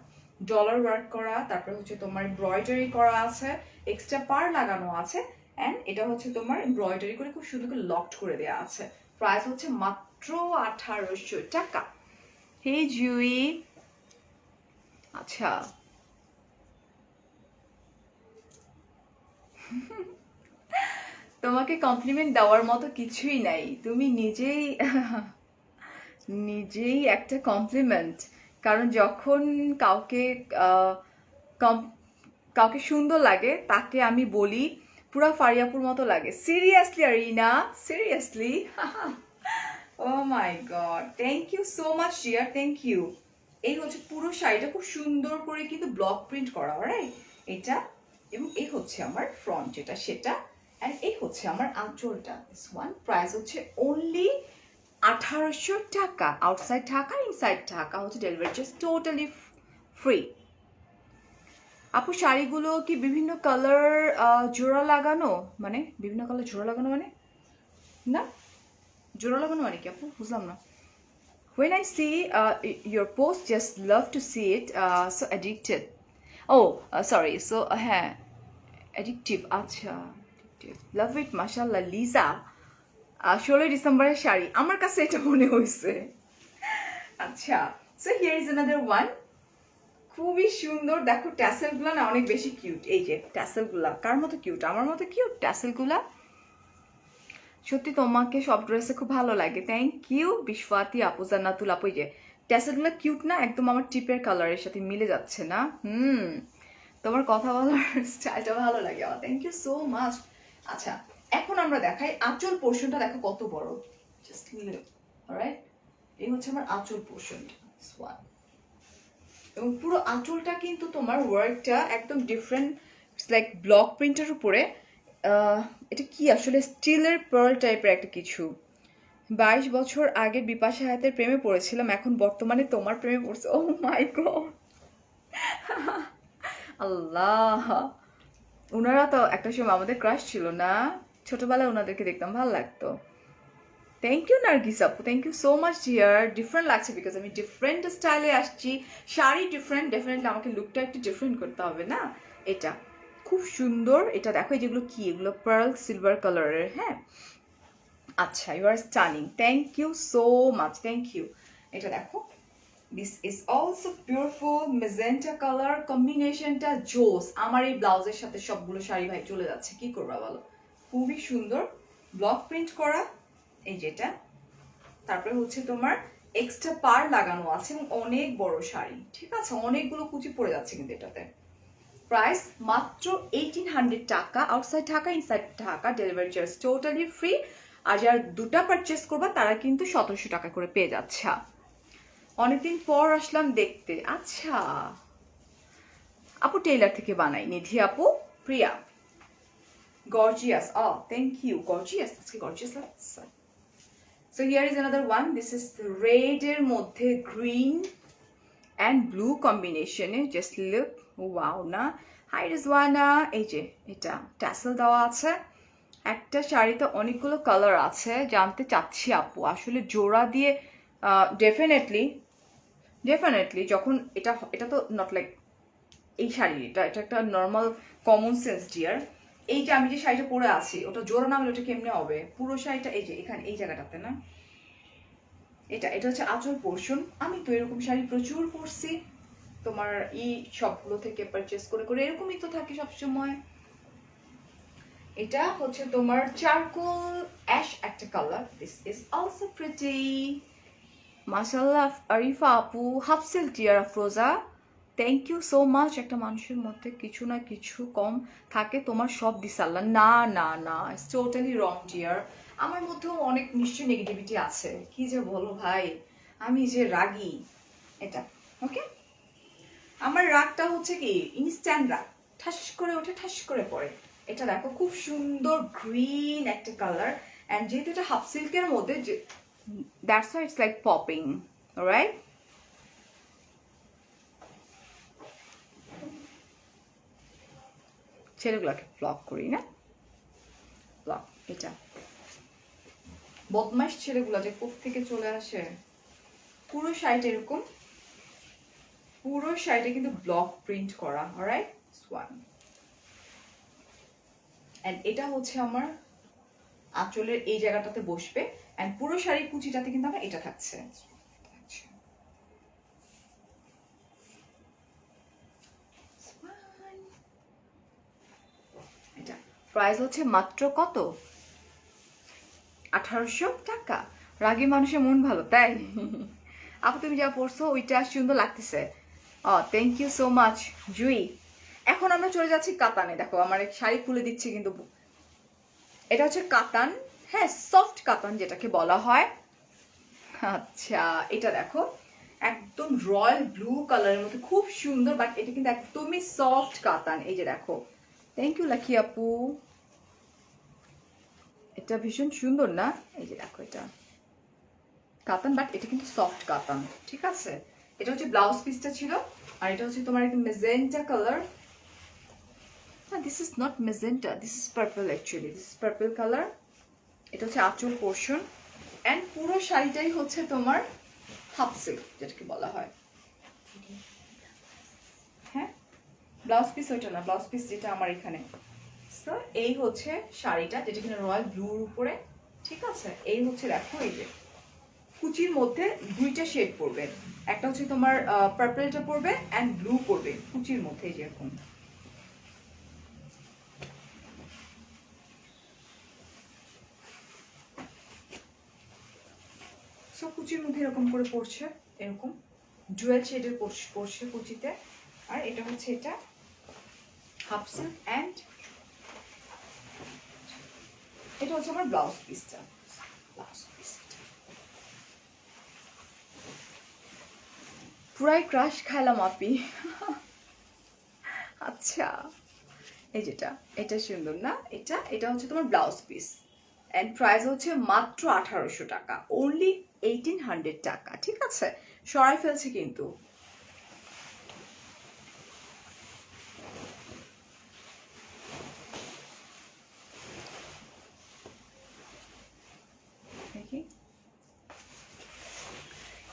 ডলার ওয়ার্ক করা, তারপর হচ্ছে তোমার এমব্রয়ডারি করা আছে, এক্সট্রা পার লাগানো আছে, অ্যান্ড এটা হচ্ছে তোমার এমব্রয়ডারি করে খুব সুন্দর করে লকড করে দেওয়া আছে। প্রাইস হচ্ছে মাত্র 1800 টাকা। হে জুই, আচ্ছা তোমাকে কমপ্লিমেন্ট দেওয়ার মতো কিছুই নাই, তুমি নিজেই নিজেই একটা কমপ্লিমেন্ট। কারণ যখন কাউকে কাউকে সুন্দর লাগে তাকে আমি বলি পুরা ফারিয়াপুর মতো লাগে। Seriously Arina, seriously. Oh my god, thank you so much dear, thank you. এই হচ্ছে পুরো শাড়িটা খুব সুন্দর করে কিন্তু ব্লক প্রিন্ট করা, রাইট, এটা। এবং এই হচ্ছে আমার ফ্রন্ট যেটা সেটা, অ্যান্ড এই হচ্ছে আমার আঁচলটা। দিস ওয়ান প্রাইস হচ্ছে অনলি 1800 টাকা। আউটসাইড ঢাকা, ইনসাইড ঢাকা হচ্ছে ডেলিভারি চার্জ টোটালি ফ্রি। আপু শাড়িগুলো কি বিভিন্ন কালার জোড়া লাগানো, মানে বিভিন্ন কালার জোড়া লাগানো মানে না, জোড়া লাগানো মানে কি আপু, বুঝলাম না। When I see your post, just love to see it. So addicted. Oh, sorry. So হ্যাঁ, addictive. আচ্ছা, addictive. Love it, mashallah. Liza, 16 ডিসেম্বরের শাড়ি, আমার কাছে এটা মনে হয়েছে। আচ্ছা, so here is another one, খুবই সুন্দর। দেখো ট্যাসেলগুলো না অনেক বেশি কিউট। এই যে ট্যাসেলগুলা কার মতো কিউট? আমার মতো কিউট ট্যাসেলগুলা। সত্যি তোমাকে সব ড্রেসে খুব ভালো লাগে, থ্যাংক ইউ বিশ্বয়াতি আপু, জান্নাতুল আপু। যে ট্যাসেলগুলো কিউট না, একদম আমার টিপের কালারের সাথে মিলে যাচ্ছে না? তোমার কথা বলার স্টাইলটা ভালো লাগে আমার, থ্যাংক ইউ সো মাচ। আচ্ছা, এখন আমরা দেখাই আঁচল পোর্শনটা, দেখো কত বড়, জাস্ট অলরাইট। এই হচ্ছে আমার আঁচল পোর্শনটা, এবং পুরো আঁচলটা কিন্তু তোমার ওয়ার্কটা একদম ডিফারেন্ট, লাইক ব্লক প্রিন্টের উপরে। এটা কি আসলে স্টিলের পার্ল টাইপের একটা কিছু। 22 বছর আগের বিপাশা হায়াতের প্রেমে পড়েছিলাম, এখন বর্তমানে তোমার প্রেমে পড়ছে। ও মাই গড, আল্লাহ, ওনারা তো একটা সময় আমাদের ক্রাশ ছিল না? ছোটবেলায় ওনাদেরকে দেখতাম, ভালো লাগতো। থ্যাংক ইউ নার্গিস আপু, thank you so much dear. Different লাগছে বিকজ আমি ডিফারেন্ট স্টাইলে আসছি, শাড়ি ডিফারেন্ট, ডেফিনেটলি আমাকে লুকটা একটু ডিফারেন্ট করতে হবে না? এটা খুব সুন্দর। এটা দেখো, যেগুলো কি, এগুলো পার্ল সিলভার কালারের। হ্যাঁ, আচ্ছা, you are stunning, thank you so much, thank you. এটা দেখো, this is also beautiful magenta colour, কম্বিনেশনটা জোস। আমার এই ব্লাউজের সাথে সবগুলো শাড়ি ভাই চলে যাচ্ছে, কি করবা বলো? খুবই সুন্দর, ব্লক প্রিন্ট করা, এই যেটা। তারপরে হচ্ছে তোমার এক্সট্রা পার লাগানো আছে এবং অনেক বড় শাড়ি, ঠিক আছে? অনেকগুলো কুচি পড়ে যাচ্ছে কিন্তু এটাতে। প্রাইস মাত্র 1800 টাকা, outside Dhaka, inside Dhaka, delivery charge totally free. আর যারা দুটা পারচেস করবা তারা কিন্তু 1700 টাকা করে পেয়ে যাচ্ছে। অনেকদিন পর আসলাম দেখতে। আচ্ছা আপু, টেইলার থেকে বানাই, নিধি আপু, প্রিয়া। গর্জিয়াস, থ্যাংক ইউ, গর্জিয়াস, আজকে গর্জিয়াস লাগছে। So here is another one. This is red এর মধ্যে green and blue combination. Just look, wow না? Hi Rizwana, এই যে এটা tassel দেওয়া আছে। একটা শাড়িতে অনেকগুলো কালার আছে, জানতে চাচ্ছি আপু আসলে জোড়া দিয়ে ডেফিনেটলি যখন এটা তো নট লাইক এই শাড়ি, এটা একটা নর্মাল কমন সেন্স ডিয়ার। এই যে আমি যে শাড়িটা পরে আছি, ওটা জোড়া না হলে ওটা কেমনে হবে? পুরো শাড়িটা এই যে এখানে এই জায়গাটাতে না, এটা হচ্ছে আঁচল পোর্শন। আমি তো এরকম শাড়ি প্রচুর পরছি, তোমার সবগুলো থেকে পারচেস করে করে, এরকমই তো থাকে সবসময়। এটা হচ্ছে তোমার চারকোল অ্যাশ একটা colour, this is also pretty. মাশাআল্লাহ আরিফা আপু, half silk dear Afroza, thank you so much. একটা মানুষের মধ্যে কিছু না কিছু কম থাকে, তোমার সব দিসাল্লাহ। না না না, ইটস টোটালি রং ডিয়ার। আমার মধ্যেও অনেক নিশ্চয়ই নেগেটিভিটি আছে, কি যে বলো ভাই, আমি যে রাগী। এটা ওকে, আমার রাগটা হচ্ছে কি ইনস্ট্যান্ট রাগ, ঠাস করে ওঠে, ঠাস করে পড়ে। এটা দেখো, খুব সুন্দর গ্রিন একটা কালার, অ্যান্ড যেহেতু এটা হাফ সিল্কের মধ্যে, that's why it's like popping, right? ছেলেগুলোকে ব্লক করি না, ব্লক। এটা বদমাইশ ছেলেগুলো যে কোত্থেকে চলে আসে। পুরো শাড়িটা এরকম, পুরো শাড়িটা কিন্তু ব্লক প্রিন্ট করা, অলরাইট? ওয়ান, এন্ড এটা হচ্ছে আমার আঁচলের এই জায়গাটাতে বসবে, এন্ড পুরো শাড়ির কুচিটাতে কিন্তু আমার এটা থাকছে। এটা প্রাইস হচ্ছে মাত্র কত? 1800 টাকা। রাগী মানুষের মন ভালো, তাই? আপু তুমি যা পড়ছো ওইটা সুন্দর লাগতেছে। থ্যাংক ইউ সো মাচ জুই। এখন আমরা চলে যাচ্ছি কাতানে। দেখো আমার এক শাড়ি খুলে দিচ্ছি কিন্তু, এটা হচ্ছে কাতান, হ্যাঁ, সফট কাতান যেটাকে বলা হয়। আচ্ছা, এটা দেখো একদম রয়্যাল ব্লু কালারের মধ্যে, খুব সুন্দর, বাট এটা কিন্তু একদমই সফট কাতান। এই যে দেখো, থ্যাংক ইউ লাকি আপু, এটা ভীষণ সুন্দর না? এই যে দেখো, এটা কাতান, বাট এটা কিন্তু সফট কাতান, ঠিক আছে? এটা হচ্ছে ব্লাউজ পিসটা ছিল, আর এটা হচ্ছে তোমার একদম মেজেন্টা কালার। না, this is not magenta, this is purple actually, this is purple colour. এটা হচ্ছে আঁচল পোর্শন, অ্যান্ড পুরো শাড়িটাই হচ্ছে তোমার হাফ সিল্ক যেটাকে বলা হয়। হ্যাঁ, ব্লাউজ পিস ওইটা না, ব্লাউজ পিস যেটা আমার এখানে। তো এই হচ্ছে শাড়িটা, যেটা কিনা রয়্যাল ব্লুর উপরে, ঠিক আছে? এই হচ্ছে দেখো, এই যে কুচির মধ্যে দুইটা শেড পড়বে, একটা হচ্ছে তোমার পার্পলটা পড়বে অ্যান্ড ব্লু পড়বে কুচির মধ্যে, যেরকম। সো কুচির মধ্যে এরকম করে পড়ছে, এরকম ডুয়েল শেডের পড়ছে কুচিতে। আর এটা হচ্ছে এটা হাফ সিল্ক, অ্যান্ড এটা হচ্ছে আমার ব্লাউজ পিসটা। ব্লাউজ পিসটা পুরাই ক্রাশ খাইলাম আপি। আচ্ছা, এই যেটা, এটা সুন্দর না? এটা হচ্ছে তোমার ব্লাউজ পিস, এন্ড প্রাইস হচ্ছে মাত্র 1800 টাকা, অনলি 1800 টাকা, ঠিক আছে? সরাই ফেলছি কিন্তু।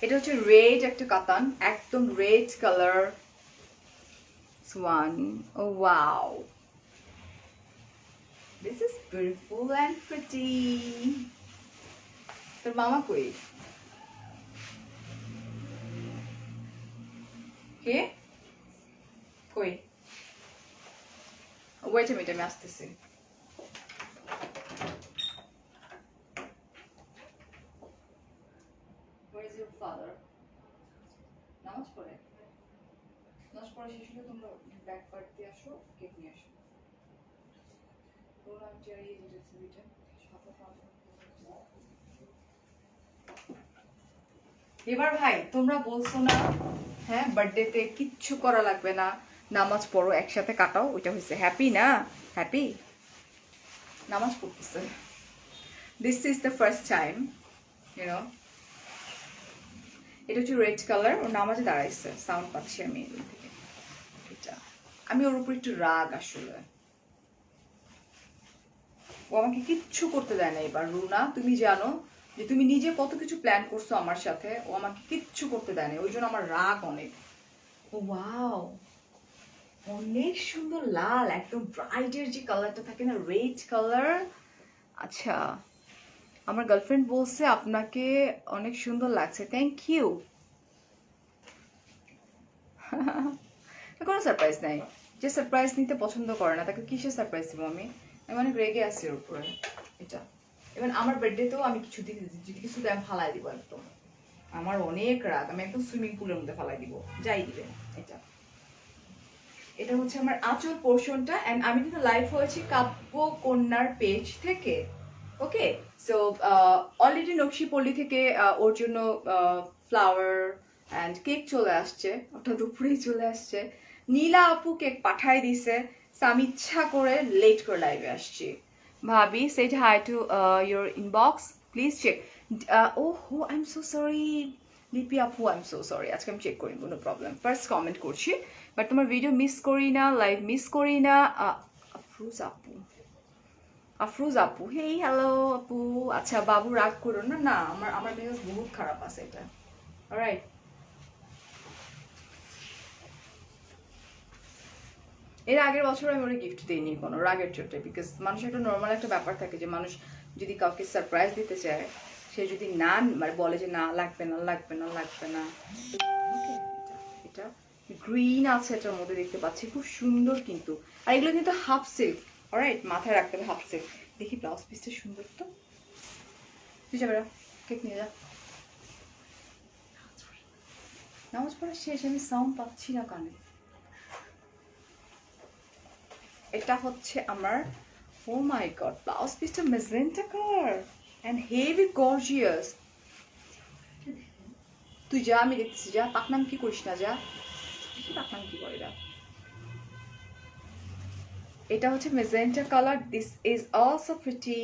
এটা হচ্ছে রেড একটা কাতান, একদম red colour. One, oh wow, this is beautiful and pretty. তোর মামা কই? কে কই? ওয়েট মিনিট, আমি আসতেছি। Where is your father? নামাজ পড়ে? নামাজ পড়া শেষ হলে তোমরা ব্যাক পার্ট দিয়ে আসো, কেক নিয়ে আসো। তোমরা আমি চাই এই যে ছবিটা সাথে পাবো। এবার ভাই তোমরা বলছো না হ্যাঁ বার্থডেতে কিচ্ছু করা লাগবে না, নামাজ পড়ো একসাথে কাটাও, ওইটা হয়েছে হ্যাপি না? হ্যাপি নামাজ পড়তেছে। This is the first time you know. এটা হচ্ছে রেড কালার, ও নামাজে দাঁড়াইছে, সাউন্ড পাচ্ছি আমি এদিক থেকে। এটা আমি ওর উপর একটু রাগ আসলে, ও আমাকে কিচ্ছু করতে দেয় না এবার। রুনা তুমি জানো যে তুমি নিজে কত কিছু প্ল্যান করছো আমার সাথে, ও আমাকে কিচ্ছু করতে দেয় না, ওই জন্য আমার রাগ অনেক। ও ওয়াও, অনেক সুন্দর লাল, একদম ব্রাইডের যে কালারটা থাকে না, রেড কালার। আচ্ছা, আমার গার্লফ্রেন্ড বলছে আপনাকে অনেক সুন্দর লাগছে, থ্যাংক ইউ। কোনো সারপ্রাইজ নাই, যে সারপ্রাইজ নিতে পছন্দ করে না তাকে কিসের সারপ্রাইজ দিব আমি? আমি অনেক রেগে আছি ওর উপরে। এটা এবার আমার বার্থডেতেও আমি কিছু দিকে যদি কিছু দেয় ফালাই দিব একদম, আমার অনেক রাগ, আমি একদম সুইমিং পুলের মধ্যে ফালাই দিব, যাই দিবে। এটা এটা হচ্ছে আমার আঁচল পোর্শনটা, এন্ড আমি কিন্তু লাইভ হয়েছি কাব্য কন্যার পেজ থেকে। ওকে, সো অলরেডি নকশিপল্লী থেকে ওর জন্য ফ্লাওয়ার অ্যান্ড কেক চলে আসছে, ওটা দুপুরেই চলে আসছে। নীলা আপু কেক পাঠাই দিছে, আমি ইচ্ছা করে লেট করে লাইভে আসছি। ভাবি set hi to your inbox please check. ও হো, আই এম সো সরি লিপি আপু, আই এম সো সরি, আজকে আমি চেক করি, কোনো প্রবলেম। ফার্স্ট কমেন্ট করছি, বাট তোমার ভিডিও মিস করি না, লাইভ মিস করি না। আফরোজ আপু, আফরোজ আপু, হেই হ্যালো আপু। আচ্ছা বাবু রাগ করো না, না আমার আমার মেজাজ বহুত খারাপ আছে এটা। অলরাইট, এর আগের বছর আমি ওরা গিফট দিইনি কোনো রাগের চোটে, বিকজ মানুষের একটা নর্মাল একটা ব্যাপার থাকে যে মানুষ যদি কাউকে সারপ্রাইজ দিতে চায়, সে যদি না মানে বলে যে না লাগবে না লাগবে না লাগবে না। এটা গ্রিন আছে এটার মধ্যে, দেখতে পাচ্ছি খুব সুন্দর কিন্তু, আর এগুলো কিন্তু হাফ সিল্ক। অলরাইট, মাথায় রাখতে হবে হাফ সিল্ক। দেখি ব্লাউজ পিসটা সুন্দর তো। তুই যাবে, কেক নিয়ে যা। নামাজ পড়া শেষ, আমি সাউন্ড পাচ্ছি না কানে। এটা হচ্ছে আমার, ও মাই গড, ব্লাউজ পিসটা magenta colour and heavy gorgeous. তুই যা, আমি দেখতেছি, যা পাকনাম কি করিস না, যা পাকনাম কি করে যা। এটা হচ্ছে magenta colour, this is also pretty.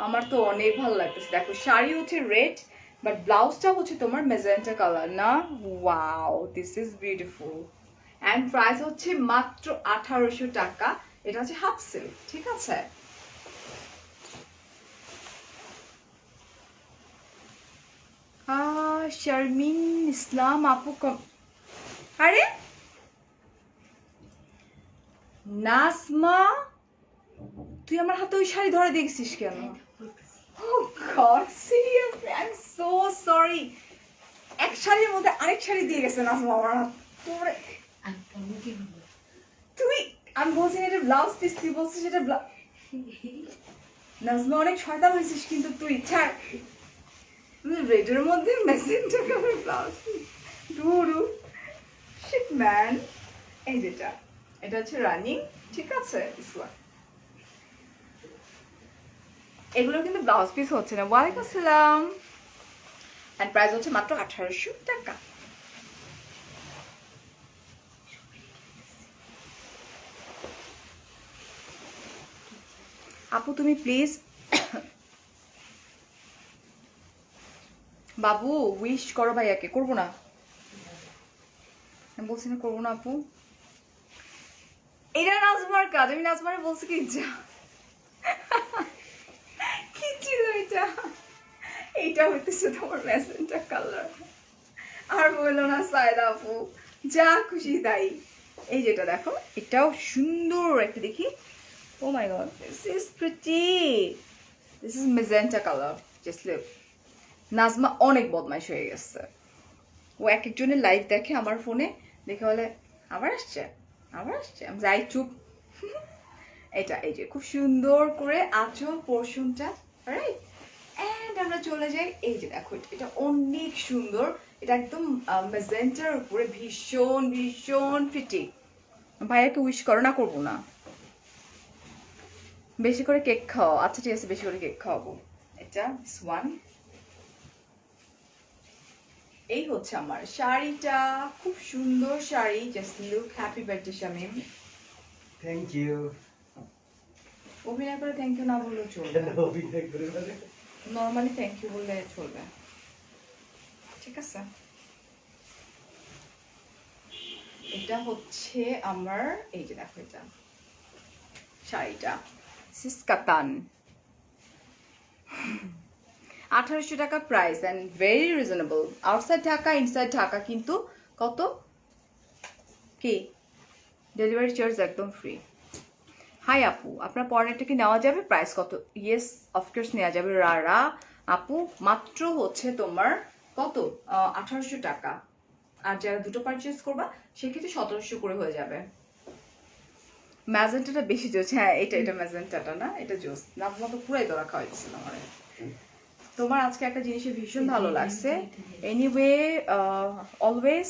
আমার তো অনেক ভালো লাগতেছে। দেখো শাড়ি হচ্ছে রেড, বাট ব্লাউজটা হচ্ছে তোমার মেজেন্টা কালার না? Wow, this is beautiful. And price হচ্ছে মাত্র 1800 টাকা। এটা হচ্ছে হাফ সিল্ক, ঠিক আছে? শারমিন ইসলাম আপু আরে নাজমা, তুই আমার হাতে ওই শাড়ি ধরে দেখছিস কেন? Oh God, seriously, I'm so sorry. এক শাড়ির মধ্যে আরেক শাড়ি দিয়ে গেছে নাজমা আমার হাত। তুই, আমি বলছি এটা ব্লাউজ পিস, তুই বলছিস এটা নাজমা অনেক শয়তান হয়েছিস কিন্তু তুই, ছাড়। রেডের মধ্যে মেসেঞ্জার কালার ব্লাউজ, ডুরু শিট ম্যান। এই যেটা, এটা হচ্ছে রানিং, ঠিক আছে? এগুলো কিন্তু ব্লাউজ পিস হচ্ছে না। ওয়ালাইকুম আসসালাম। এন্ড প্রাইস হচ্ছে মাত্র 1800 টাকা। আপু তুমি প্লিজ বাবু উইশ করো ভাইয়াকে। করবো না, আমি বলছি না করবো না আপু। এটা নাজমার কাজ, আমি নাজমারে বলছি কি যা। কি ছিল এটা? এইটা এটা হইতেছে তোমার ম্যাজেন্টা কালার। আর বললো না সায়দা আপু, যা খুশি তাই। এই যেটা দেখো, এটাও সুন্দর একটা, দেখি। Oh my god, this is pretty, this is magenta colour. Just look, Nazma অনেক বদমাইশ হয়ে গেছে। ও এক একজনের লাইভ দেখে আমার ফোনে, দেখে বলে আবার আসছে, আবার আসছে। আমি যাই চুপ। এটা এই যে খুব সুন্দর করে আঁচল পোর্শনটা, রাইট। এন্ড আমরা চলে যাই, এই যে দেখো, এটা অনেক সুন্দর। এটা একদম ম্যাজেন্টার উপরে ভীষণ ভীষণ প্রিটি। ভাইয়াকে উইশ করো না? করবো না। বেশি করে কেক খাও। আচ্ছা ঠিক আছে, বেশি করে কেক খাওয়াবো। এটা ওয়ান। এই হচ্ছে আমার শাড়িটা, খুব সুন্দর শাড়ি। Just look, happy birthday Shamim. Thank you. অভিনয় করে থ্যাংক ইউ না বললেও চলবে, নর্মালি থ্যাংক ইউ বললে চলবে, ঠিক আছে। এটা হচ্ছে আমার, এই যে দেখো, এটা শাড়িটা সিসকাতান, 1800 টাকা price and very reasonable. Outside Dhaka, inside Dhaka কিন্তু কত কি ডেলিভারি চার্জ একদম ফ্রি। হাই আপু, আপনার পর্নেটটা কি নেওয়া যাবে? প্রাইস কত? ইয়েস অফকোর্স নেওয়া যাবে রারা আপু, মাত্র হচ্ছে তোমার কত 1800 টাকা। আর যারা দুটো পারচেস করবা সেক্ষেত্রে 1700 করে হয়ে যাবে। ম্যাজেন্টাটা বেশি জোস। হ্যাঁ, এটা ম্যাজেন্টাটা না, এটা জোস। নাজমা তো পুরাই দরা খাওয়াইছিল আমার। তোমার আজকে একটা জিনিসের ভীষণ ভালো লাগছে। এনিওয়ে, অলওয়েজ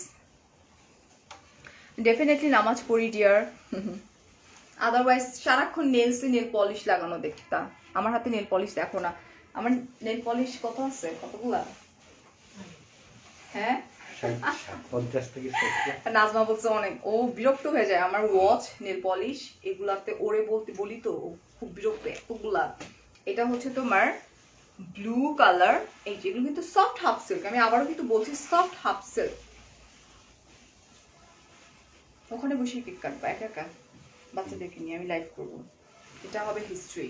ডেফিনেটলি নামাজ পড়ি ডিয়ার। আদারওয়াইজ সারাক্ষণ নেল পলিশ লাগানো দেখতা। আমার হাতে নেল পলিশ দেখো না, আমার নেল পলিশ কত আছে, কতগুলা? হ্যাঁ, নাজমা বলছে অনেক। ও বিরক্ত হয়ে যায় আমার ওয়াচ, নেল পলিশ এগুলাতে ওরে বলি তো, খুব বিরক্ত এতগুলা। এটা হচ্ছে তোমার ব্লু কালার। এই যেগুলো কিন্তু সফট হাফ সিল্ক, আমি আবারও কিন্তু বলছি সফট হাফ সিল্ক। ওখানে বসে কেক কাটবা একা একা, বাচ্চাদেরকে নিয়ে আমি লাইভ করব। এটা হবে হিস্ট্রি।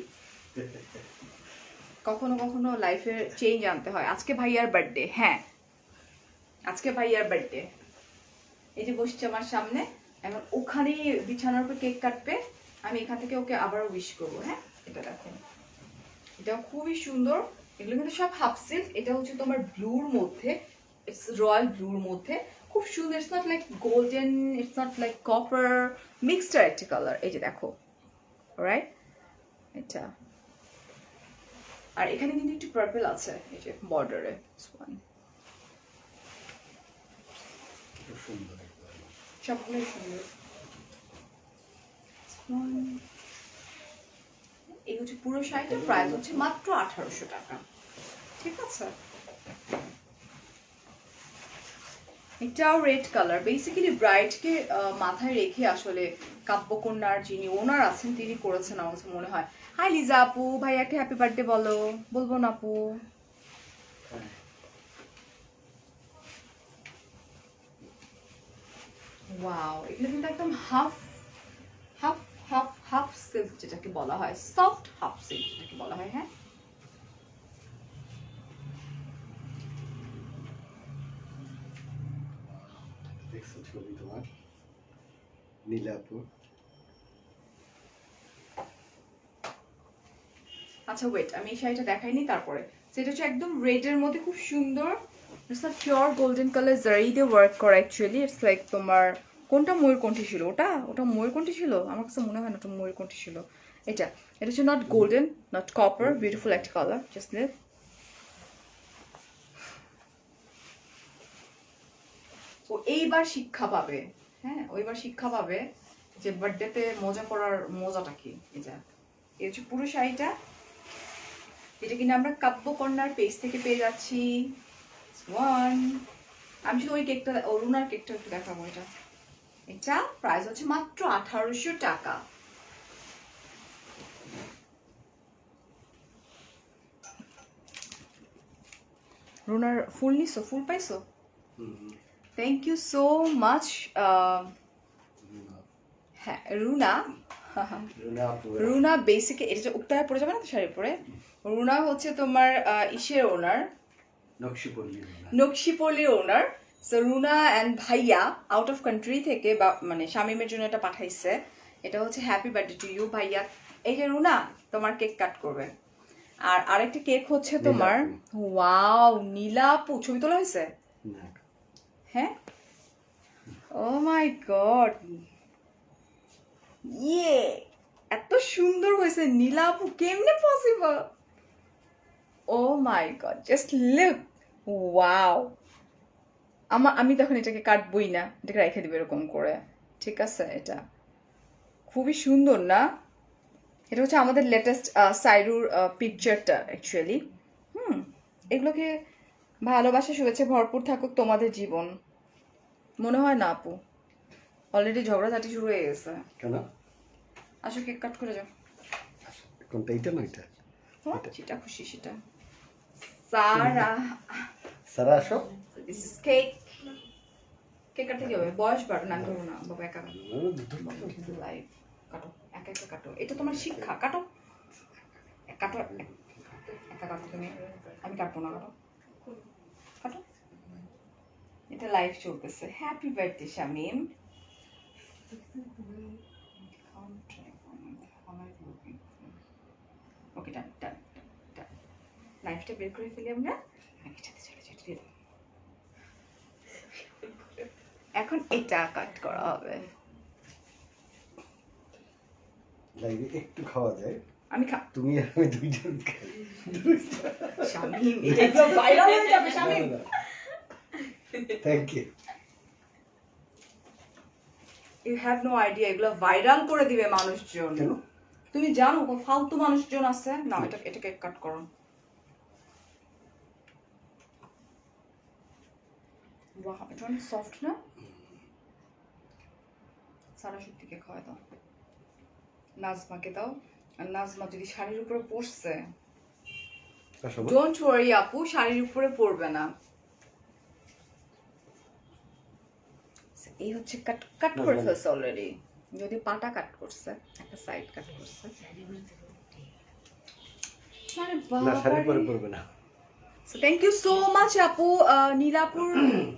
কখনো কখনো লাইফে চেঞ্জ আনতে হয়। আজকে ভাইয়ার বার্থডে, হ্যাঁ আজকে ভাইয়ার বার্থডে। এই যে বসছে আমার সামনে, এখন ওখানেই বিছানার উপর কেক কাটবে, আমি এখান থেকে ওকে আবারও উইশ করবো। হ্যাঁ, এটা দেখো, এটা খুবই সুন্দর। এগুলো কিন্তু সব হাফ সিল্ক। এটা হচ্ছে তোমার ব্লুর মধ্যে, ইটস রয়্যাল ব্লুর মধ্যে, খুব সুন্দর। It's not like golden, it's not like copper, mixed একটা কালার। এই যে দেখো, রাইট, এটা। আর এখানে কিন্তু একটু পার্পল আছে, এই যে বর্ডারে। সবগুলোই সুন্দর। এই হচ্ছে পুরো শাড়িটার প্রাইস হচ্ছে মাত্র 1800 টাকা, ঠিক আছে। এটাও রেড কালার। বেসিক্যালি ব্রাইডকে মাথায় রেখে আসলে কাব্যকন্যার যিনি ওনার আছেন তিনি করেছেন আমার কাছে মনে হয়। হাই লিজা আপু, ভাইয়াকে হ্যাপি বার্থডে বলো। বলবো না আপু? ওয়াও, এগুলো কিন্তু একদম half half half half silk যেটাকে বলা হয়, সফট হাফ সিল্ক যেটাকে বলা হয়। হ্যাঁ, দেখছো ছবি তোমার নীলাপুর। আচ্ছা ওয়েট, আমি এই শাড়িটা দেখাইনি তারপরে। সেটা হচ্ছে একদম রেডের মধ্যে খুব সুন্দর। It's a pure golden colour জারি দিয়ে ওয়ার্ক করা। অ্যাকচুয়ালি ইটস লাইক তোমার কোনটা ময়ূরকণ্ঠী ছিল? ওটা ময়ূরকণ্ঠী ছিল, আমার কাছে মনে হয় না ওটা ময়ূরকণ্ঠী ছিল। এটা হচ্ছে not golden, not copper, beautiful একটা কালার। Just leave. ও এইবার শিক্ষা পাবে, হ্যাঁ ওইবার শিক্ষা পাবে যে বার্থডেতে মজা করার মজাটা কি। এটা এই হচ্ছে পুরো শাড়িটা। এটা কিনা আমরা কাব্যকন্যার পেজ থেকে পেয়ে যাচ্ছি। ওয়ান, আমি শুধু ওই কেকটা, অরুণার কেকটা একটু দেখাবো। এটা প্রাইস হচ্ছে মাত্র 1800 টাকা। রুনার ফুল নিছো? ফুল পাইছো? Thank you so much. হ্যাঁ রুনা, রুনা বেসিকে এটা যে উত্তরায় পড়ে যাবে না তো শাড়ি পরে। রুনা হচ্ছে তোমার ইসের ওনার, নকশিপল্লির ওনার। সো রুনা অ্যান্ড ভাইয়া আউট অফ কান্ট্রি থেকে বা মানে শামিমের জন্য এটা পাঠাইছে। এটা হচ্ছে হ্যাপি বার্থডে টু ইউ ভাইয়া। এই যে রুনা তোমার কেক কাট করবে। আর আরেকটা কেক হচ্ছে তোমার, ওয়াও নীলাপু, ছবি তোলা হয়েছে? হ্যাঁ, ও মাই গড, ইয়ে এত সুন্দর হয়েছে নীলাপু, কেমনে possible? O my god, just look, wow. আমি তখন এটাকে কাটবই না, এটাকে রেখে দিবে এরকম করে, ঠিক আছে? এটা খুবই সুন্দর না? এটা হচ্ছে আমাদের লেটেস্ট সাইরুর পিকচারটা অ্যাকচুয়ালি। এগুলোকে ভালোবাসা শুভেচ্ছা ভরপুর থাকুক তোমাদের জীবন। মনে হয় না আপু অলরেডি ঝগড়াঝাটি শুরু হয়ে গেছে? কেন? আসো কেক কাট করে যাও। কোনটা, এটা না এটা? যেটা খুশি সেটা। সারা সারা আসো। This is cake. কেক কাটতে কি হবে? বয়স বাড়ো না, আমি ধরবো না বাবা, একা লাইভ কাটো, একা একা কাটো, এটা তোমার শিক্ষা, কাটো কাটো, একা কাটো তুমি, আমি কাটবো না, কাটো কাটো। এটা লাইভ চলতেছে। Happy birthday Shamim. Okay done done done. লাইভটা বের করে ফেলি আমরা, এটাতে চলে যেতে দিই। এখন এটা কাট করা হবে। লাইভে একটু খাওয়া যায়, আমি তুমি আর আমি দুইজন খাই। শামিম, এটা তো ভাইরাল হয়ে যাবে Shamim. Thank you. You have no idea, এগুলো ভাইরাল করে দিবে মানুষজন। কেন? তুমি জানো ফালতু মানুষজন আছে না? এটা কেক কাট করো। বাহ, এটা অনেক সফট না? সারা শক্তিকে খাওয়াই দাও, নাজমাকে দাও। আর নাজমা যদি শাড়ির উপরে পড়ছে, ডোন্ট ওয়ারি আপু, শাড়ির উপরে পড়বে না। এই হচ্ছে কাট কাট করে ফেলছে অলরেডি, যদি পাটা কাট করছে, একটা সাইড কাট করছে। আরে না, শাড়ি বাবা, পরে পরবে না। So thank you so much আপু। নীলাপুর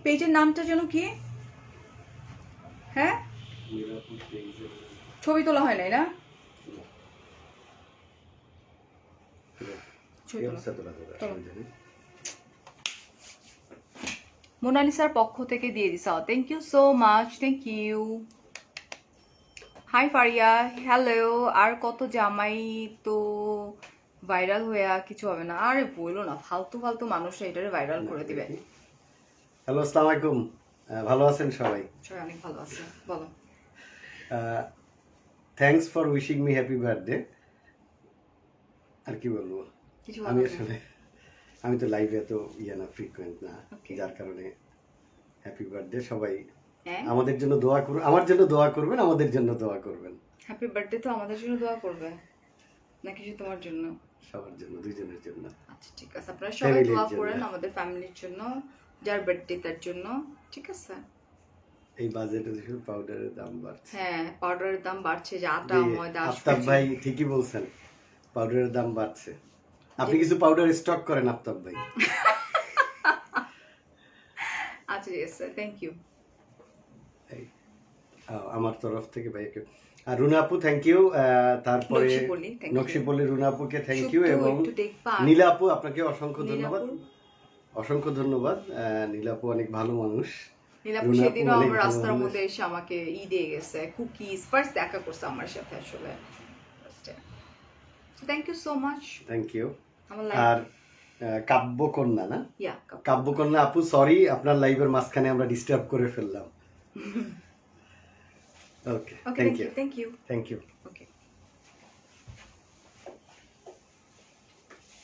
পেজের নামটা যেন কি? হ্যাঁ, ছবি তোলা হয় নাই না? ছবি তোলা। মোনালিসার পক্ষ থেকে দিয়ে দিছা, thank you so much, thank you. Hi Faria, hello. আর কত জামাই তো ভাইরাল হয়ে কিছু হবে না। আরে বলো না, ফালতু ফালতু মানুষরা এটারে ভাইরাল করে দিবে। হ্যালো, আসসালামু আলাইকুম। ভালো আছেন সবাই? সবাই অনেক ভালো আছে, বলো। Thanks for wishing me happy birthday. আর কি বলবো, আমি আসলে আমি তো লাইভে এত না, ফ্রিকোয়েন্ট না, যার কারণে হ্যাপি বার্থডে সবাই। আমাদের জন্য দোয়া করুন, আমার জন্য দোয়া করবেন, আমাদের জন্য দোয়া করবেন। হ্যাপি বার্থডে তো আমাদের জন্য দোয়া করবে নাকি শুধু তোমার জন্য? সবার জন্য, দুইজনের জন্য। আচ্ছা ঠিক আছে, আপনারা সবাই দোয়া করেন আমাদের ফ্যামিলির জন্য, যার বার্থডে তার জন্য, ঠিক আছে? এই বাজেটে দেখুন পাউডারের দাম বাড়ছে। হ্যাঁ, পাউডারের দাম বাড়ছে, যে আটা ময়দা। আফতাব ভাই ঠিকই বলছেন, পাউডারের দাম বাড়ছে। আপনি কিছু পাউডার স্টক করেন আফতাব ভাই। আচ্ছা ঠিক আছে, থ্যাংক ইউ আমার তরফ থেকে ভাইকে। আর রুনা আপু থ্যাংক ইউ। তারপরে নকশিপল্লী রুনা আপুকে থ্যাংক ইউ, এবং নীলা আপু আপনাকে অসংখ্য ধন্যবাদ, অসংখ্য ধন্যবাদ। নীলা আপু অনেক ভালো মানুষ। নীলাপু সেদিনও আমার রাস্তার মধ্যে এসে আমাকে দিয়ে গেছে কুকিজ, ফার্স্ট দেখা করছে আমার সাথে আসলে। Thank you so much, thank you. আর কাব্যকন্যা না, ইয়া কাব্যকন্যা আপু, সরি আপনার লাইভের মাঝখানে আমরা ডিস্টার্ব করে ফেললাম। Okay, thank you, thank you, thank you. Okay,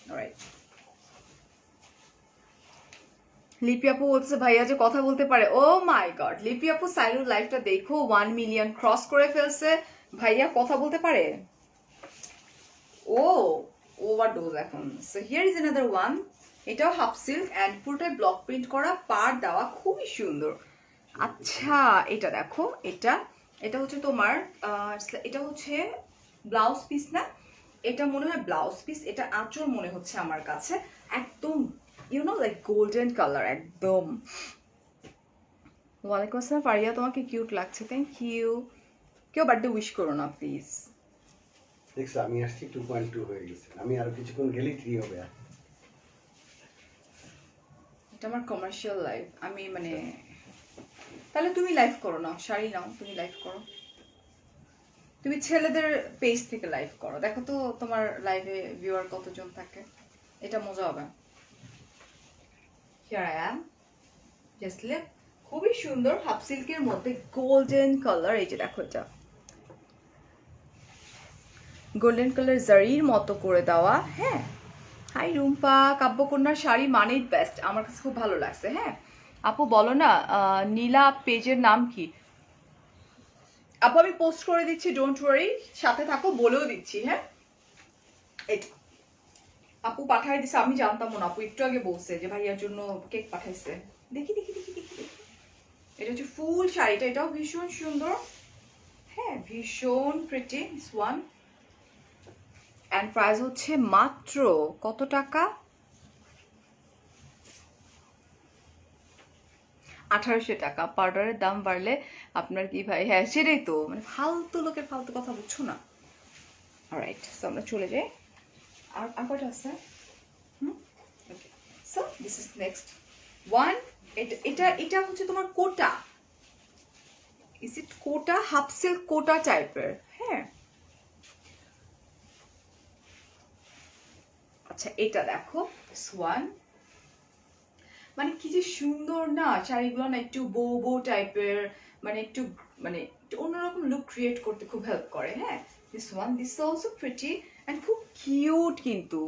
alright. Lipi আপু বলছে ভাইয়া যে কথা বলতে পারে। ও মাই গড, লিপি আপু সাইরুর লাইভটা দেখো, 1 মিলিয়ন ক্রস করে ফেলছে। ভাইয়া কথা বলতে পারে। ও ওভারডোজ এখন। So here is another one. এটাও হাফ সিল্ক এন্ড পুরোটাই ব্লক প্রিন্ট করা, পার দেওয়া, খুবই সুন্দর। আচ্ছা এটা দেখো, এটা হচ্ছে তোমার এটা হচ্ছে ব্লাউজ পিস না? এটা মনে হয় ব্লাউজ পিস, এটা আঁচল মনে হচ্ছে আমার কাছে। একদম you know like golden colour একদম। ওয়ালাইকুম আসসালাম ফারিয়া, তোমাকে কিউট লাগছে, থ্যাংক ইউ। কেউ বার্থডে উইশ করো না প্লিজ। দেখছো আমি আসছি 2.2 হয়ে গেছে, আমি আরো কিছুক্ষণ গেলেই 3 হবে। এটা আমার কমার্শিয়াল লাইফ, আমি মানে তাহলে তুমি লাইভ করো না, শাড়ি নাও, তুমি লাইভ করো, তুমি ছেলেদের পেজ থেকে লাইভ করো, দেখো তো তোমার লাইভে ভিউয়ার কতজন থাকে, এটা মজা হবে। Here I am. Just look. খুবই সুন্দর হাফ সিল্কের মধ্যে গোল্ডেন কালার, এই যে দেখো এটা গোল্ডেন কালার জারির মতো করে দেওয়া। হ্যাঁ, হাই রুম্পা, কাব্যকন্যার শাড়ি মানেই বেস্ট, আমার কাছে খুব ভালো লাগছে। হ্যাঁ আপু বলো না নীলা পেজের নাম কি? আপু আমি পোস্ট করে দিচ্ছি, ডোন্ট ওয়ারি, সাথে থাকো, বলেও দিচ্ছি। হ্যাঁ এটা আপু পাঠাই দিছে, আমি জানতাম না, আপু একটু আগে বলছে যে ভাইয়ার জন্য কেক পাঠাইছে। দেখি দেখি দেখি দেখি দেখি, এটা হচ্ছে ফুল শাড়িটা, এটাও ভীষণ সুন্দর। হ্যাঁ ভীষণ pretty this one, and price হচ্ছে মাত্র কত টাকা? 1800 টাকা। পাউডারের দাম বাড়লে আপনার কি ভাই? হ্যাঁ সেটাই তো, মানে ফালতু লোকের ফালতু কথা বুঝছো না। অলরাইট, সো আমরা চলে যাই। আর কয়টা আছে? Okay, so this is next one. এটা এটা হচ্ছে তোমার Kota, is it Kota? Half silk Kota টাইপের। হ্যাঁ আচ্ছা এটা দেখো সোয়ান, মানে কি যে সুন্দর না শাড়িগুলো না, একটু বো বো টাইপের, মানে একটু মানে একটু অন্যরকম লুক ক্রিয়েট করতে খুব হেল্প করে। হ্যাঁ this one, this is also pretty and খুব কিউট কিন্তু।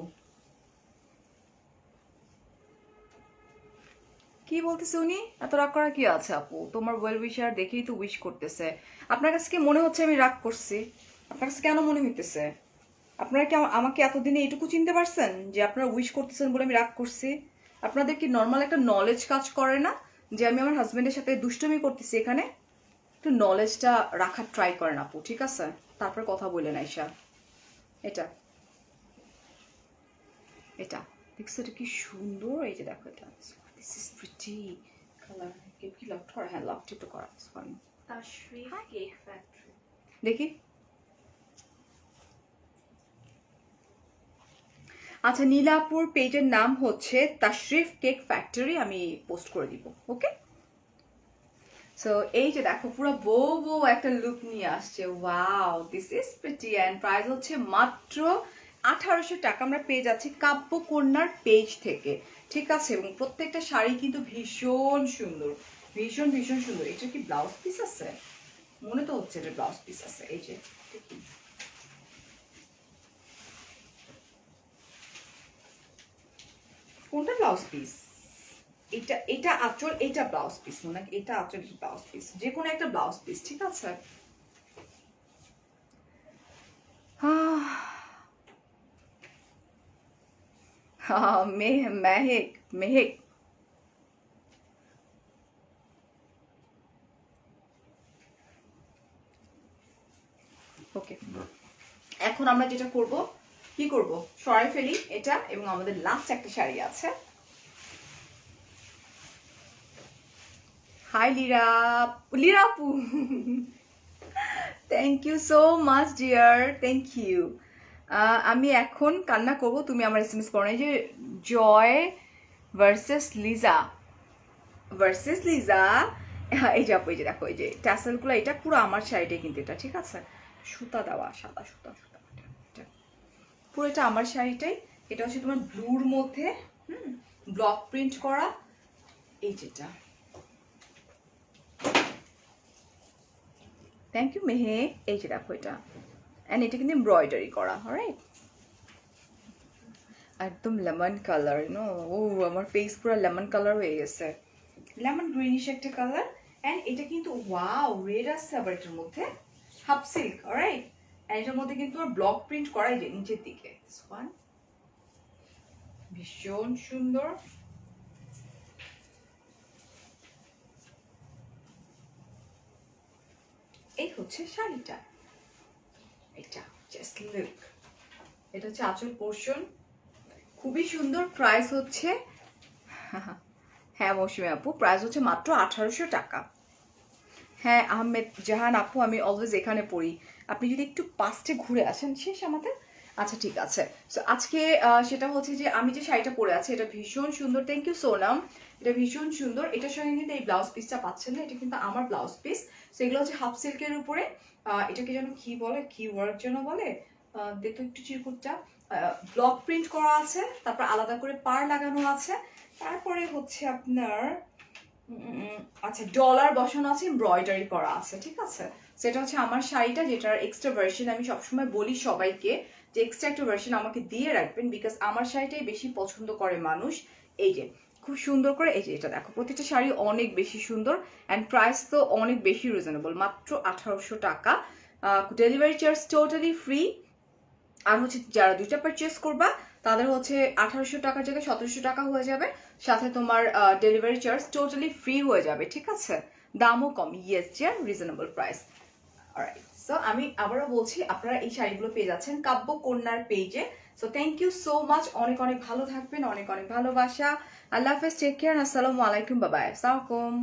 কি বলতেছে উনি? এত রাগ করা কি আছে আপু? তোমার ওয়েল উইশার দেখেই তো উইশ করতেছে। আপনার কাছে কি মনে হচ্ছে আমি রাগ করছি? আপনার কাছে কেন মনে হইতেছে? আপনারা কি আমাকে এতদিনে এটুকু চিনতে পারছেন যে আপনারা উইশ করতেছেন বলে আমি রাগ করছি? আপনাদের কি নর্মাল একটা নলেজ কাজ করে না যে আমি আমার হাজবেন্ডের সাথে দুষ্টুমি করতেছি? এখানে একটু নলেজটা রাখার ট্রাই করেন আপু, ঠিক আছে? তারপর কথা বললেন আইসা। এটা এটা দেখছো, এটা কি সুন্দর, এই যে দেখো এটা, দিস ইজ প্রিটি কালার। কি লক করা? হ্যাঁ লক টিপ করা। Tashrif cake factory. দেখি। আচ্ছা নীলাপুর পেজের নাম হচ্ছে তাশরিফ কেক ফ্যাক্টরি, আমি পোস্ট করে দিব। ওকে, সো এই যে দেখো পুরো বো বো একটা লুক নিয়ে আসছে। Wow, this is pretty and price হচ্ছে মাত্র 1800 টাকা। আমরা পেয়ে যাচ্ছি কাব্যকন্যার পেজ থেকে, ঠিক আছে? এবং প্রত্যেকটা শাড়ি কিন্তু ভীষণ সুন্দর, ভীষণ ভীষণ সুন্দর। এটা কি ব্লাউজ পিস আছে? মনে তো হচ্ছে এটা ব্লাউজ পিস আছে। এই যে দেখি, কোনটা ব্লাউজ পিস? এটা এটা আঁচল, এটা ব্লাউজ পিস মনে হয়, এটা আঁচল, ব্লাউজ পিস, যে কোনো একটা ব্লাউজ পিস, ঠিক আছে? মেহেক মেহেক ওকে, এখন আমরা যেটা করব, কি করব, সরাই ফেলি এটা, এবং আমাদের লাস্ট একটা শাড়ি আছে। হাই লিরা, লিরাপু, thank you so much dear, thank you. আমি এখন কান্না করব, তুমি আমার এসএমএস করো না। এই যে জয় ভার্সেস লিজা, ভার্সেস লিজা, এই যে আপু, এই যে দেখো, এই যে ট্যাসেলগুলো, এটা পুরো আমার শাড়িতে কিন্তু, এটা ঠিক আছে, সুতা দেওয়া, সাদা সুতা, সুতা এটা পুরো, এটা আমার শাড়িটাই। এটা হচ্ছে তোমার ব্লুর মধ্যে ব্লক প্রিন্ট করা, এই যেটা। থ্যাংক ইউ মেহে। এই যে দেখো এটা, অ্যান্ড এটা কিন্তু এমব্রয়ডারি করা, রাইট? একদম লেমন কালার, নো? ও আমার ফেস পুরো লেমন কালার হয়ে গেছে, লেমন গ্রিনিশ একটা কালার। অ্যান্ড এটা কিন্তু ওয়াও রেড আসছে আবার এটার মধ্যে, হাফ সিল্ক, রাইট? অ্যান্ড এটার মধ্যে কিন্তু ব্লক প্রিন্ট করাই যায় নিচের দিকে, ভীষণ সুন্দর। এই হচ্ছে শাড়িটা, এটা জাস্ট লুক, এটা হচ্ছে আঁচল পোর্শন, খুবই সুন্দর। প্রাইস হচ্ছে হ্যাঁ মৌসুমী আপু, প্রাইস হচ্ছে মাত্র 1800 টাকা। হ্যাঁ আহমেদ জাহান আপু, আমি অলওয়েজ এখানে পড়ি, আপনি যদি একটু পাস্টে ঘুরে আসেন শেষ আমাদের। আচ্ছা ঠিক আছে। সো আজকে সেটা হচ্ছে যে আমি যে শাড়িটা পরে আছি এটা ভীষণ সুন্দর, থ্যাংক ইউ সোনাম, এটা ভীষণ সুন্দর। এটার সঙ্গে কিন্তু এই ব্লাউজ পিসটা পাচ্ছেন না, এটা কিন্তু আমার ব্লাউজ পিস। সো এগুলো হচ্ছে হাফ সিল্কের উপরে, এটাকে যেন কি বলে, কি ওয়ার্ক যেন বলে, দেখো একটু চিরকুটটা, ব্লক প্রিন্ট করা আছে, তারপর আলাদা করে পার লাগানো আছে, তারপরে হচ্ছে আপনার আচ্ছা ডলার বসানো আছে, এমব্রয়ডারি করা আছে, ঠিক আছে। সেটা হচ্ছে আমার শাড়িটা, যেটার এক্সট্রা ভার্সন আমি সবসময় বলি সবাইকে যে এক্সট্রা একটা ভার্সন আমাকে দিয়ে রাখবেন, বিকজ আমার শাড়িটাই বেশি পছন্দ করে মানুষ। এই যে খুব সুন্দর করে, এই যে এটা দেখো, প্রতিটা শাড়ি অনেক বেশি সুন্দর, অ্যান্ড প্রাইস তো অনেক বেশি রিজনেবল, মাত্র 1800 টাকা। Delivery charge totally free. আর হচ্ছে যারা দুইটা পারচেস করবা তাদের হচ্ছে 1800 টাকার জায়গায় 1700 টাকা হয়ে যাবে, সাথে তোমার ডেলিভারি চার্জ টোটালি ফ্রি হয়ে যাবে, ঠিক আছে। দামও কম, yes dear, reasonable price. Alright, so আমি আবারও বলছি আপনারা এই শাড়িগুলো পেয়ে যাচ্ছেন কাব্য কন্যার পেজে। So thank you so much, অনেক অনেক ভালো থাকবেন, অনেক অনেক ভালোবাসা। আল্লাহ হাফেজ, টেক কেয়ার, আসসালামু আলাইকুম, বাবাই, আসসালামু আলাইকুম।